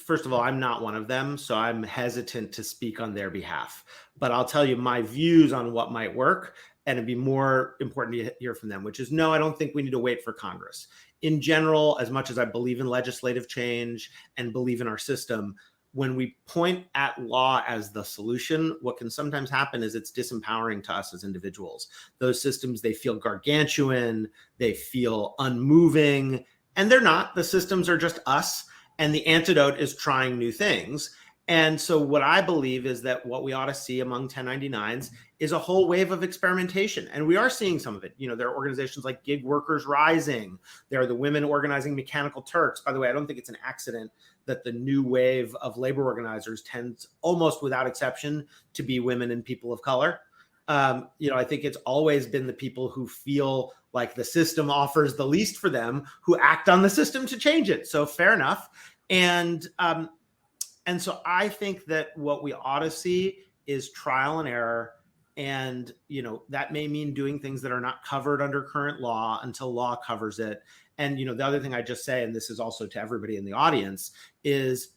first of all, I'm not one of them, so I'm hesitant to speak on their behalf. But I'll tell you my views on what might work, and it'd be more important to hear from them, which is no, I don't think we need to wait for Congress. In general, as much as I believe in legislative change and believe in our system, when we point at law as the solution, what can sometimes happen is it's disempowering to us as individuals. Those systems, they feel gargantuan, they feel unmoving, and they're not. The systems are just us. And the antidote is trying new things. And so what I believe is that what we ought to see among 1099s is a whole wave of experimentation. And we are seeing some of it. You know, there are organizations like Gig Workers Rising. There are the women organizing Mechanical Turks. By the way, I don't think it's an accident that the new wave of labor organizers tends almost without exception to be women and people of color. I think it's always been the people who feel like the system offers the least for them who act on the system to change it. So fair enough. And so I think that what we ought to see is trial and error. And, that may mean doing things that are not covered under current law until law covers it. And, the other thing I just say, and this is also to everybody in the audience, is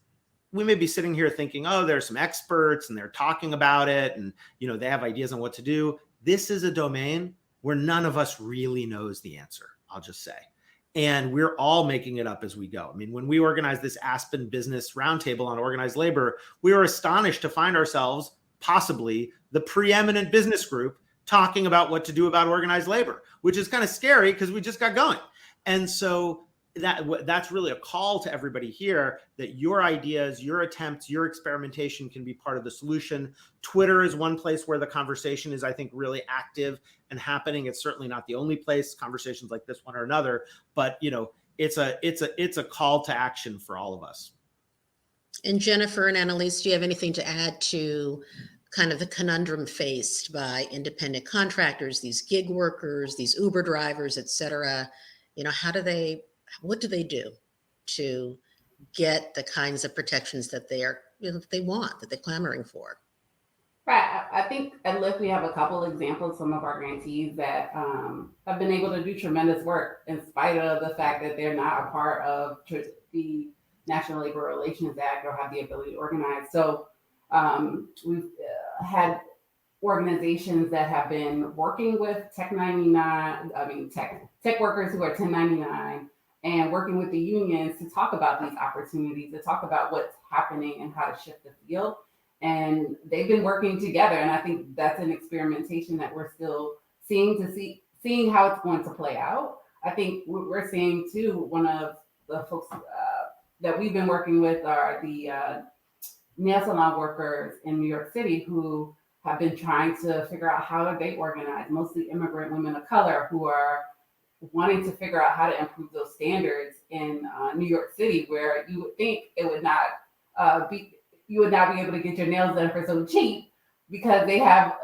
we may be sitting here thinking, oh, there's some experts and they're talking about it and, they have ideas on what to do. This is a domain where none of us really knows the answer, I'll just say. And we're all making it up as we go. I mean, when we organized this Aspen Business Roundtable on organized labor, we were astonished to find ourselves possibly the preeminent business group talking about what to do about organized labor, which is kind of scary because we just got going. And so that's really a call to everybody here that your ideas, your attempts, your experimentation can be part of the solution. Twitter is one place where the conversation is, I think, really active and happening. It's certainly not the only place conversations like this one or another, but it's a call to action for all of us. And Jennifer and Annelise, do you have anything to add to kind of the conundrum faced by independent contractors, these gig workers, these Uber drivers, et cetera? What do they do to get the kinds of protections that they want, that they're clamoring for? Right. I think at Lyft we have a couple examples, some of our grantees that have been able to do tremendous work in spite of the fact that they're not a part of the National Labor Relations Act or have the ability to organize. So we've had organizations that have been working with tech workers who are 1099 and working with the unions to talk about these opportunities, to talk about what's happening and how to shift the field. And they've been working together. And I think that's an experimentation that we're still seeing how it's going to play out. I think we're seeing too, one of the folks that we've been working with are the nail salon workers in New York City who have been trying to figure out how do they organize, mostly immigrant women of color who are wanting to figure out how to improve those standards in New York City, where you would think it would not you would not be able to get your nails done for so cheap because they have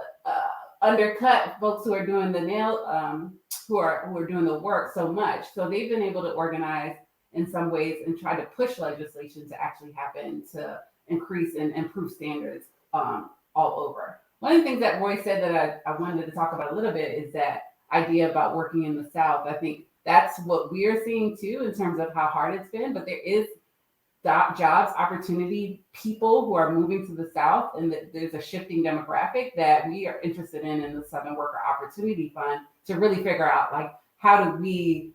undercut folks who are doing the nail, who are doing the work so much. So they've been able to organize in some ways and try to push legislation to actually happen to increase and improve standards all over. One of the things that Roy said that I wanted to talk about a little bit is that idea about working in the South. I think that's what we're seeing too in terms of how hard it's been, but there is jobs, opportunity, people who are moving to the South, and that there's a shifting demographic that we are interested in the Southern Worker Opportunity Fund to really figure out, like, how do we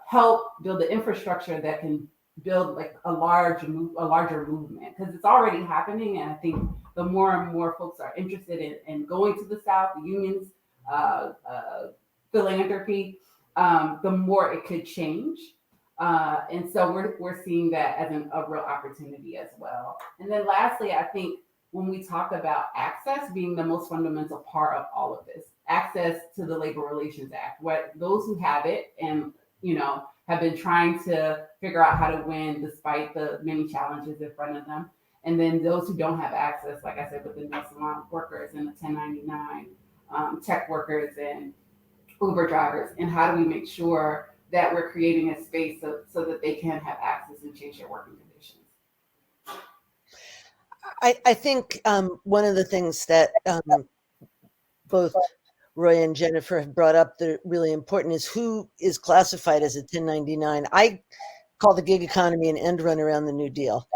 help build the infrastructure that can build like a larger movement, because it's already happening. And I think the more and more folks are interested in going to the South, the unions, philanthropy, the more it could change. And so we're seeing that as a real opportunity as well. And then lastly, I think when we talk about access being the most fundamental part of all of this, access to the Labor Relations Act, what those who have it and, have been trying to figure out how to win despite the many challenges in front of them. And then those who don't have access, like I said, with the nail salon workers and the 1099 tech workers and Uber drivers, and how do we make sure that we're creating a space so that they can have access and change their working conditions? I think one of the things that both Roy and Jennifer have brought up that are really important is who is classified as a 1099. I call the gig economy an end run around the New Deal,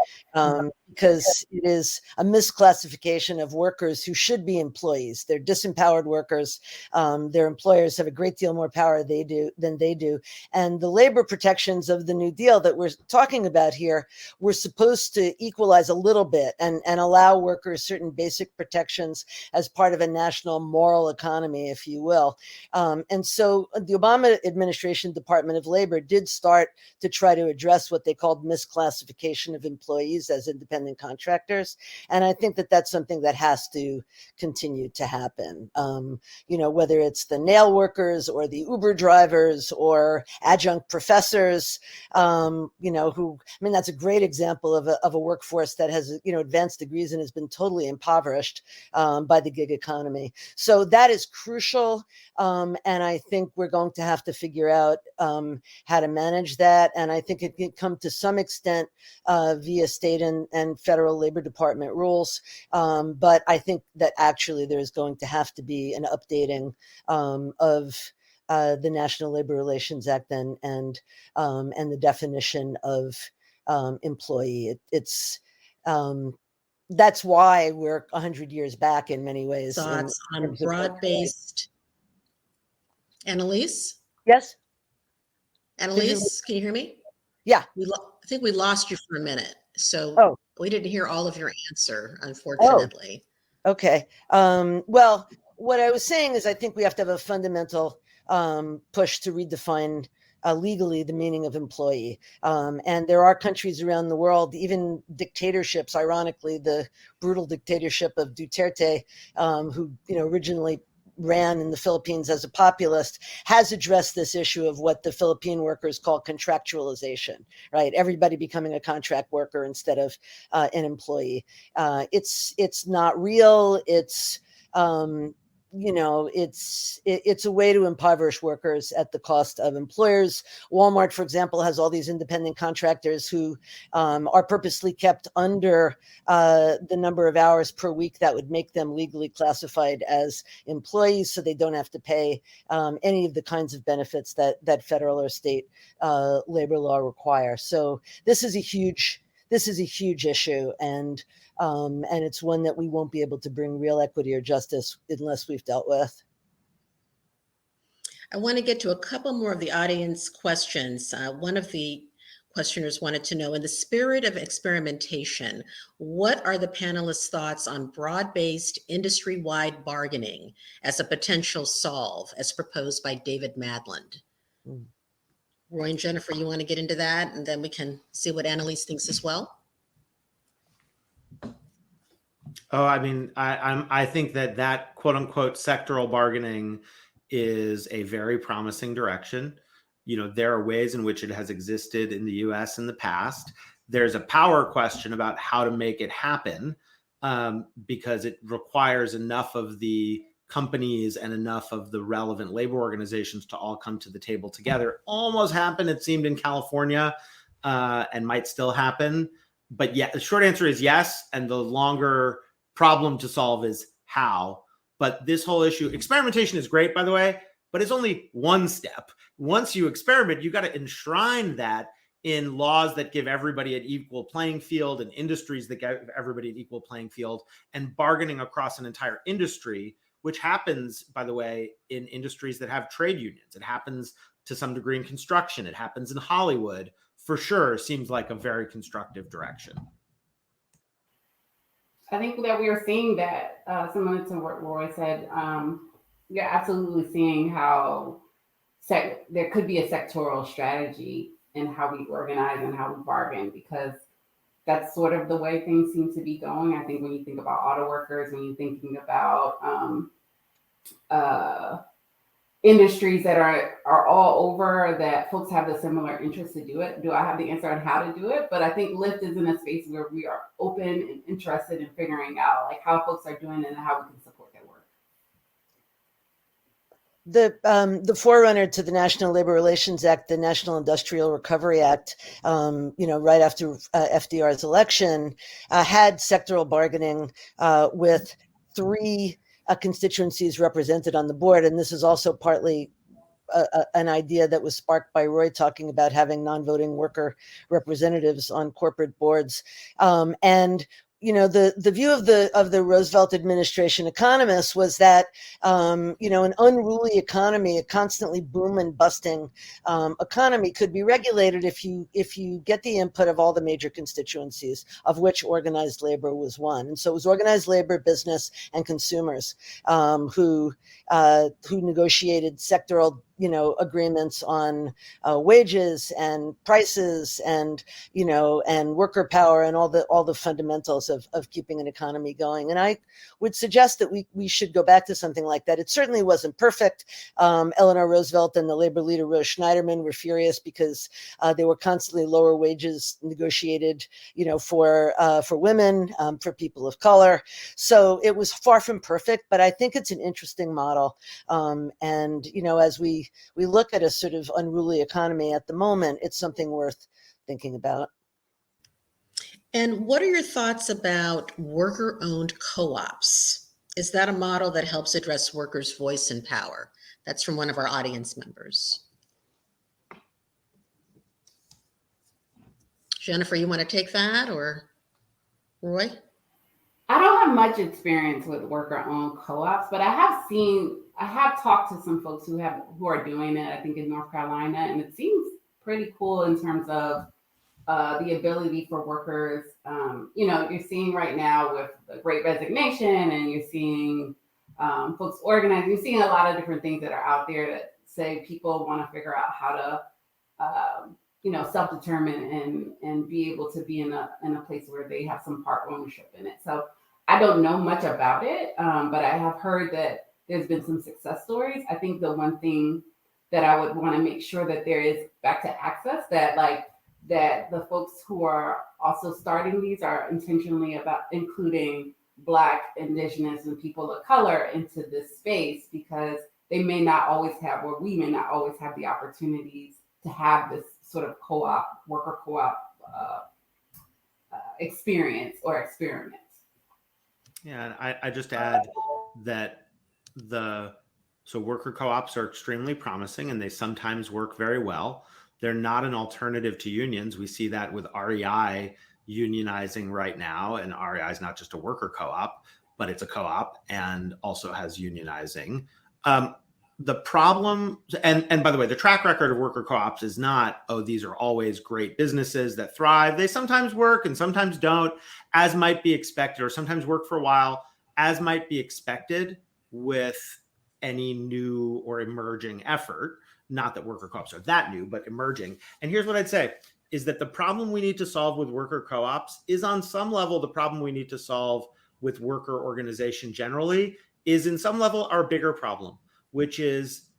because it is a misclassification of workers who should be employees. They're disempowered workers. Their employers have a great deal more power than they do. And the labor protections of the New Deal that we're talking about here were supposed to equalize a little bit and allow workers certain basic protections as part of a national moral economy, if you will. And so the Obama administration Department of Labor did start to try to address what they called misclassification of employees as independent contractors. And I think that that's something that has to continue to happen. Whether it's the nail workers or the Uber drivers or adjunct professors, that's a great example of a workforce that has, advanced degrees and has been totally impoverished by the gig economy. So that is crucial. And I think we're going to have to figure out how to manage that. And I think it can come to some extent via state and federal labor department rules. But I think that actually there's going to have to be an updating of the National Labor Relations Act and the definition of employee. That's why we're 100 years back in many ways. Thoughts on broad-based. Annelise? Yes. Annelise, can you hear me? Yeah. I think we lost you for a minute. So we didn't hear all of your answer, unfortunately. Okay. Well, what I was saying is I think we have to have a fundamental push to redefine legally the meaning of employee. And there are countries around the world, even dictatorships, ironically, the brutal dictatorship of Duterte, who originally ran in the Philippines as a populist, has addressed this issue of what the Philippine workers call contractualization, right? Everybody becoming a contract worker instead of an employee. It's not real. It's a way to impoverish workers at the cost of employers. Walmart, for example, has all these independent contractors who are purposely kept under the number of hours per week that would make them legally classified as employees, so they don't have to pay any of the kinds of benefits that federal or state labor law require. So this is a huge issue, and it's one that we won't be able to bring real equity or justice unless we've dealt with. I want to get to a couple more of the audience questions. One of the questioners wanted to know, in the spirit of experimentation, what are the panelists' thoughts on broad-based industry-wide bargaining as a potential solve, as proposed by David Madland? Roy and Jennifer, you want to get into that, and then we can see what Annelise thinks as well? Oh, I think that quote unquote sectoral bargaining is a very promising direction. There are ways in which it has existed in the US in the past. There's a power question about how to make it happen, because it requires enough of the companies and enough of the relevant labor organizations to all come to the table together. Almost happened, it seemed, in California, and might still happen. But yeah, the short answer is yes. And the longer problem to solve is how. But this whole issue, experimentation is great, by the way, but it's only one step. Once you experiment, you got to enshrine that in laws that give everybody an equal playing field, and industries that give everybody an equal playing field, and bargaining across an entire industry, which happens, by the way, in industries that have trade unions. It happens to some degree in construction. It happens in Hollywood. For sure, seems like a very constructive direction. I think that we are seeing that, similar to what Roy said, you're absolutely seeing how there could be a sectoral strategy in how we organize and how we bargain, because that's sort of the way things seem to be going. I think when you think about auto workers, when you're thinking about industries that are all over, that folks have the similar interest to do it. Do I have the answer on how to do it? But I think Lyft is in a space where we are open and interested in figuring out like how folks are doing it and how we can support their work. the forerunner to the National Labor Relations Act, the National Industrial Recovery Act, right after FDR's election, had sectoral bargaining with three constituencies represented on the board. And this is also partly an idea that was sparked by Roy talking about having non-voting worker representatives on corporate boards. And the view of the Roosevelt administration economists was that an unruly economy, a constantly boom and busting economy, could be regulated if you get the input of all the major constituencies, of which organized labor was one. And so it was organized labor, business, and consumers who negotiated sectoral agreements on wages and prices and worker power and all the fundamentals of keeping an economy going. And I would suggest that we should go back to something like that. It certainly wasn't perfect. Eleanor Roosevelt and the labor leader Rose Schneiderman were furious because there were constantly lower wages negotiated, for women, for people of color. So it was far from perfect, but I think it's an interesting model. And as we look at a sort of unruly economy at the moment, it's something worth thinking about. And what are your thoughts about worker-owned co-ops? Is that a model that helps address workers' voice and power? That's from one of our audience members. Jennifer, you want to take that, or Roy? I don't have much experience with worker-owned co-ops, but I have talked to some folks who are doing it, I think in North Carolina, and it seems pretty cool in terms of the ability for workers. You're seeing right now with the Great Resignation, and you're seeing folks organizing. You're seeing a lot of different things that are out there that say people want to figure out how to, self-determine and be able to be in a place where they have some part ownership in it. So I don't know much about it, but I have heard that there's been some success stories. I think the one thing that I would want to make sure that there is back to access, that the folks who are also starting these are intentionally about including Black, Indigenous, and people of color into this space, because they may not always have, or we may not always have the opportunities to have this sort of worker co-op experience or experiment. Yeah, and I just add that so worker co-ops are extremely promising, and they sometimes work very well. They're not an alternative to unions. We see that with REI unionizing right now, and REI is not just a worker co-op, but it's a co-op and also has unionizing. The problem, and by the way, the track record of worker co-ops is not, these are always great businesses that thrive. They sometimes work and sometimes don't, as might be expected, or sometimes work for a while, as might be expected with any new or emerging effort. Not that worker co-ops are that new, but emerging. And here's what I'd say, is that the problem we need to solve with worker co-ops is on some level the problem we need to solve with worker organization generally is in some level our bigger problem, which is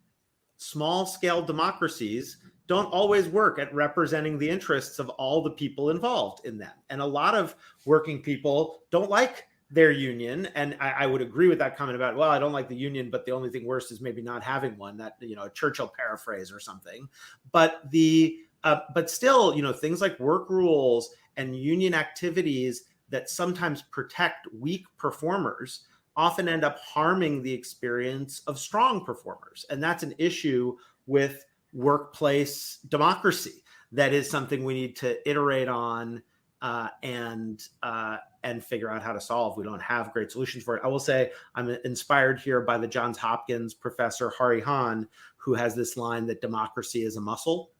small scale democracies don't always work at representing the interests of all the people involved in them. And a lot of working people don't like their union. And I would agree with that comment about, well, I don't like the union, but the only thing worse is maybe not having one, that, a Churchill paraphrase or something. But still, things like work rules and union activities that sometimes protect weak performers often end up harming the experience of strong performers. And that's an issue with workplace democracy. That is something we need to iterate on and figure out how to solve. We don't have great solutions for it. I will say I'm inspired here by the Johns Hopkins professor Hari Hahn, who has this line that democracy is a muscle.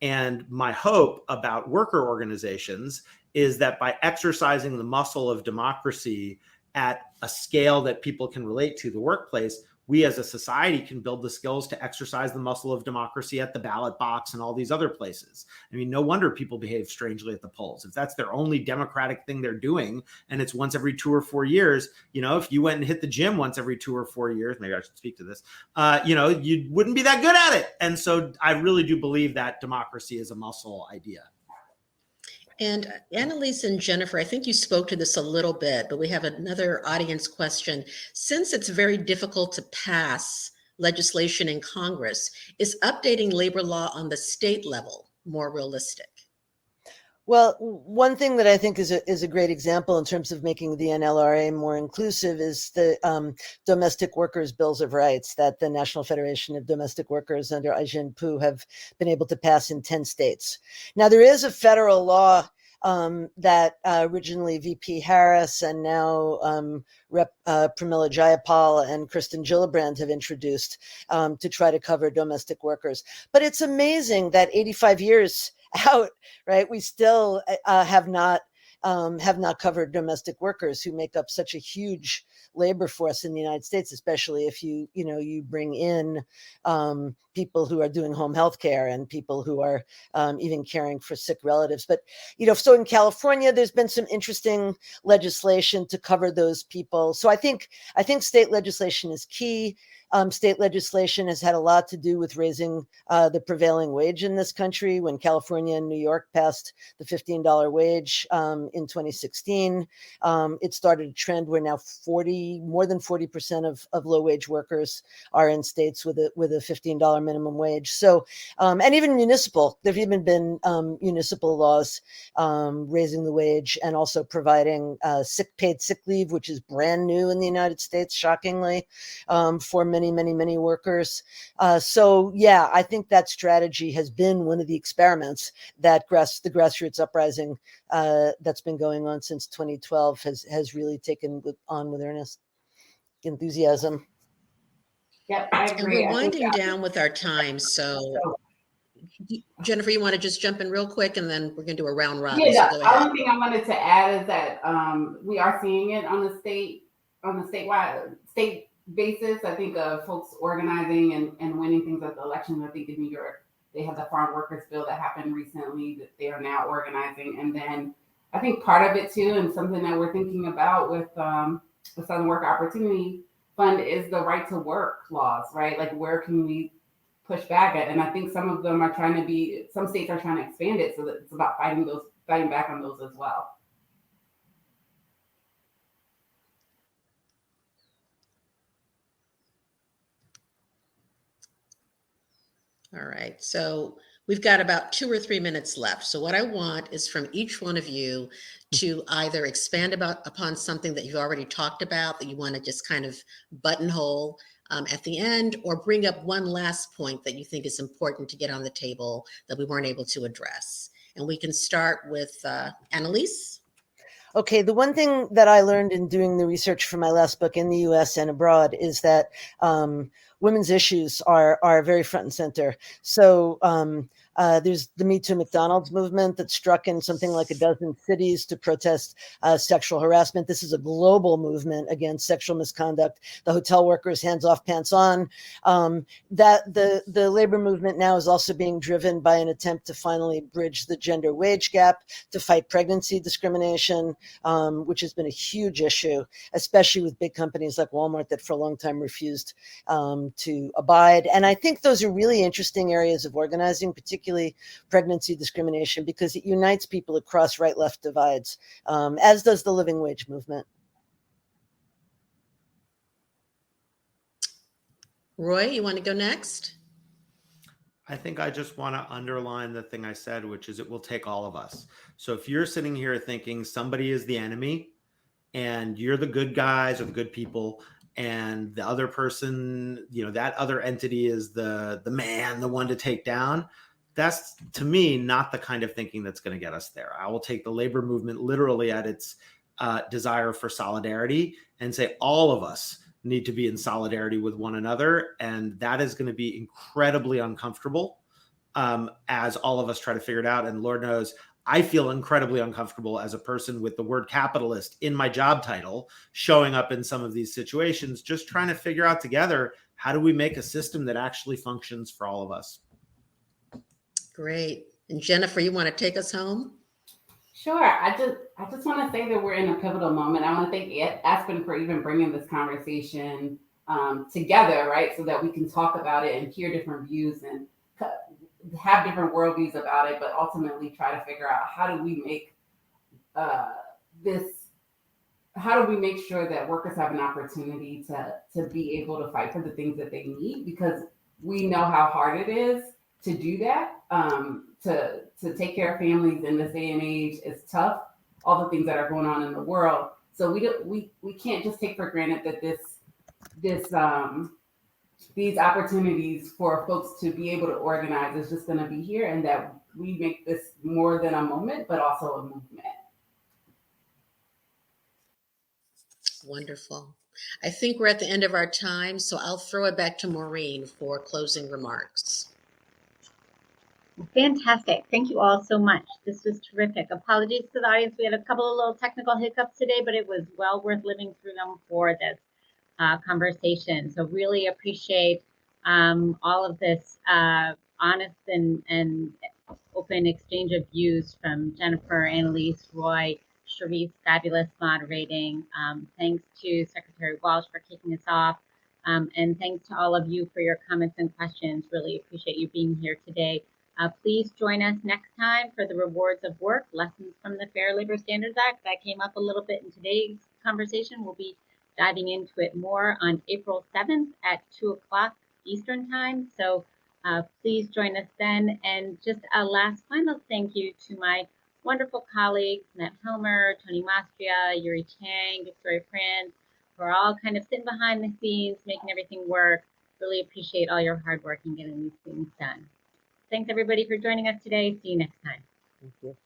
And my hope about worker organizations is that by exercising the muscle of democracy at a scale that people can relate to, the workplace, we as a society can build the skills to exercise the muscle of democracy at the ballot box and all these other places. I mean, no wonder people behave strangely at the polls. If that's their only democratic thing they're doing, and it's once every 2 or 4 years, if you went and hit the gym once every 2 or 4 years, maybe I should speak to this, you wouldn't be that good at it. And so I really do believe that democracy is a muscle idea. And Annelise and Jennifer, I think you spoke to this a little bit, but we have another audience question. Since it's very difficult to pass legislation in Congress. Is updating labor law on the state level more realistic? Well, one thing that I think is a great example in terms of making the NLRA more inclusive is the domestic workers' bills of rights that the National Federation of Domestic Workers under Ai-jen Poo have been able to pass in 10 states. Now, there is a federal law that originally VP Harris and now Rep. Pramila Jayapal and Kristen Gillibrand have introduced to try to cover domestic workers. But it's amazing that 85 years out, right, we still have not covered domestic workers who make up such a huge labor force in the United States, especially if you bring in people who are doing home health care and people who are even caring for sick relatives. But, so in California, there's been some interesting legislation to cover those people. So I think state legislation is key. State legislation has had a lot to do with raising the prevailing wage in this country. When California and New York passed the $15 wage in 2016, it started a trend where now more than 40% of low wage workers are in states with a $15 minimum wage. So, and even municipal, there've even been municipal laws raising the wage and also providing paid sick leave, which is brand new in the United States, shockingly, for many workers. So yeah, I think that strategy has been one of the experiments that the grassroots uprising that's been going on since 2012 has really taken on with earnest enthusiasm. Yep, I And agree. we're winding down with our time. So Jennifer, you want to just jump in real quick and then we're going to do a round robin. Yeah, So go the ahead. only thing I wanted to add is that we are seeing it on the statewide basis. I think of folks organizing and winning things at the elections. I think in New York, they have the farm workers bill that happened recently that they are now organizing. And then I think part of it too, and something that we're thinking about with the Southern Work Opportunity Fund is the right to work laws, right? Like where can we push back at? And I think some of them some states are trying to expand it so that it's about fighting back on those as well. All right, so we've got about 2 or 3 minutes left. So what I want is from each one of you to either expand upon something that you've already talked about that you want to just kind of buttonhole at the end, or bring up one last point that you think is important to get on the table that we weren't able to address. And we can start with Annelise. Okay, the one thing that I learned in doing the research for my last book in the U.S. and abroad is that women's issues are very front and center. So there's the Me Too McDonald's movement that struck in something like a dozen cities to protest sexual harassment. This is a global movement against sexual misconduct. The hotel workers, hands off, pants on. That the labor movement now is also being driven by an attempt to finally bridge the gender wage gap, to fight pregnancy discrimination, which has been a huge issue, especially with big companies like Walmart that for a long time refused to abide. And I think those are really interesting areas of organizing, particularly pregnancy discrimination, because it unites people across right-left divides, as does the living wage movement. Roy, you want to go next? I think I just want to underline the thing I said, which is it will take all of us. So if you're sitting here thinking somebody is the enemy and you're the good guys or the good people, and the other person, that other entity is the man, the one to take down, that's, to me, not the kind of thinking that's going to get us there. I will take the labor movement literally at its desire for solidarity and say all of us need to be in solidarity with one another. And that is going to be incredibly uncomfortable as all of us try to figure it out. And Lord knows, I feel incredibly uncomfortable as a person with the word capitalist in my job title, showing up in some of these situations, just trying to figure out together, how do we make a system that actually functions for all of us? Great. And Jennifer, you want to take us home? Sure. I just want to say that we're in a pivotal moment. I want to thank Aspen for even bringing this conversation together, right? So that we can talk about it and hear different views and have different worldviews about it, but ultimately try to figure out how do we make this how do we make sure that workers have an opportunity to be able to fight for the things that they need? Because we know how hard it is to do that. To take care of families in this day and age is tough. All the things that are going on in the world, so we can't just take for granted that these opportunities for folks to be able to organize is just going to be here, and that we make this more than a moment, but also a movement. Wonderful. I think we're at the end of our time, so I'll throw it back to Maureen for closing remarks. Fantastic. Thank you all so much. This was terrific. Apologies to the audience. We had a couple of little technical hiccups today, but it was well worth living through them for this conversation. So really appreciate all of this honest and open exchange of views from Jennifer, Annelise, Roy, Charisse, fabulous moderating. Thanks to Secretary Walsh for kicking us off. And thanks to all of you for your comments and questions. Really appreciate you being here today. Please join us next time for the Rewards of Work, Lessons from the Fair Labor Standards Act. That came up a little bit in today's conversation. We'll be diving into it more on April 7th at 2 o'clock Eastern Time. So please join us then. And just a last final thank you to my wonderful colleagues, Matt Helmer, Tony Mastria, Yuri Chang, Victoria Franz, who are all kind of sitting behind the scenes, making everything work. Really appreciate all your hard work in getting these things done. Thanks everybody for joining us today. See you next time. Thank you.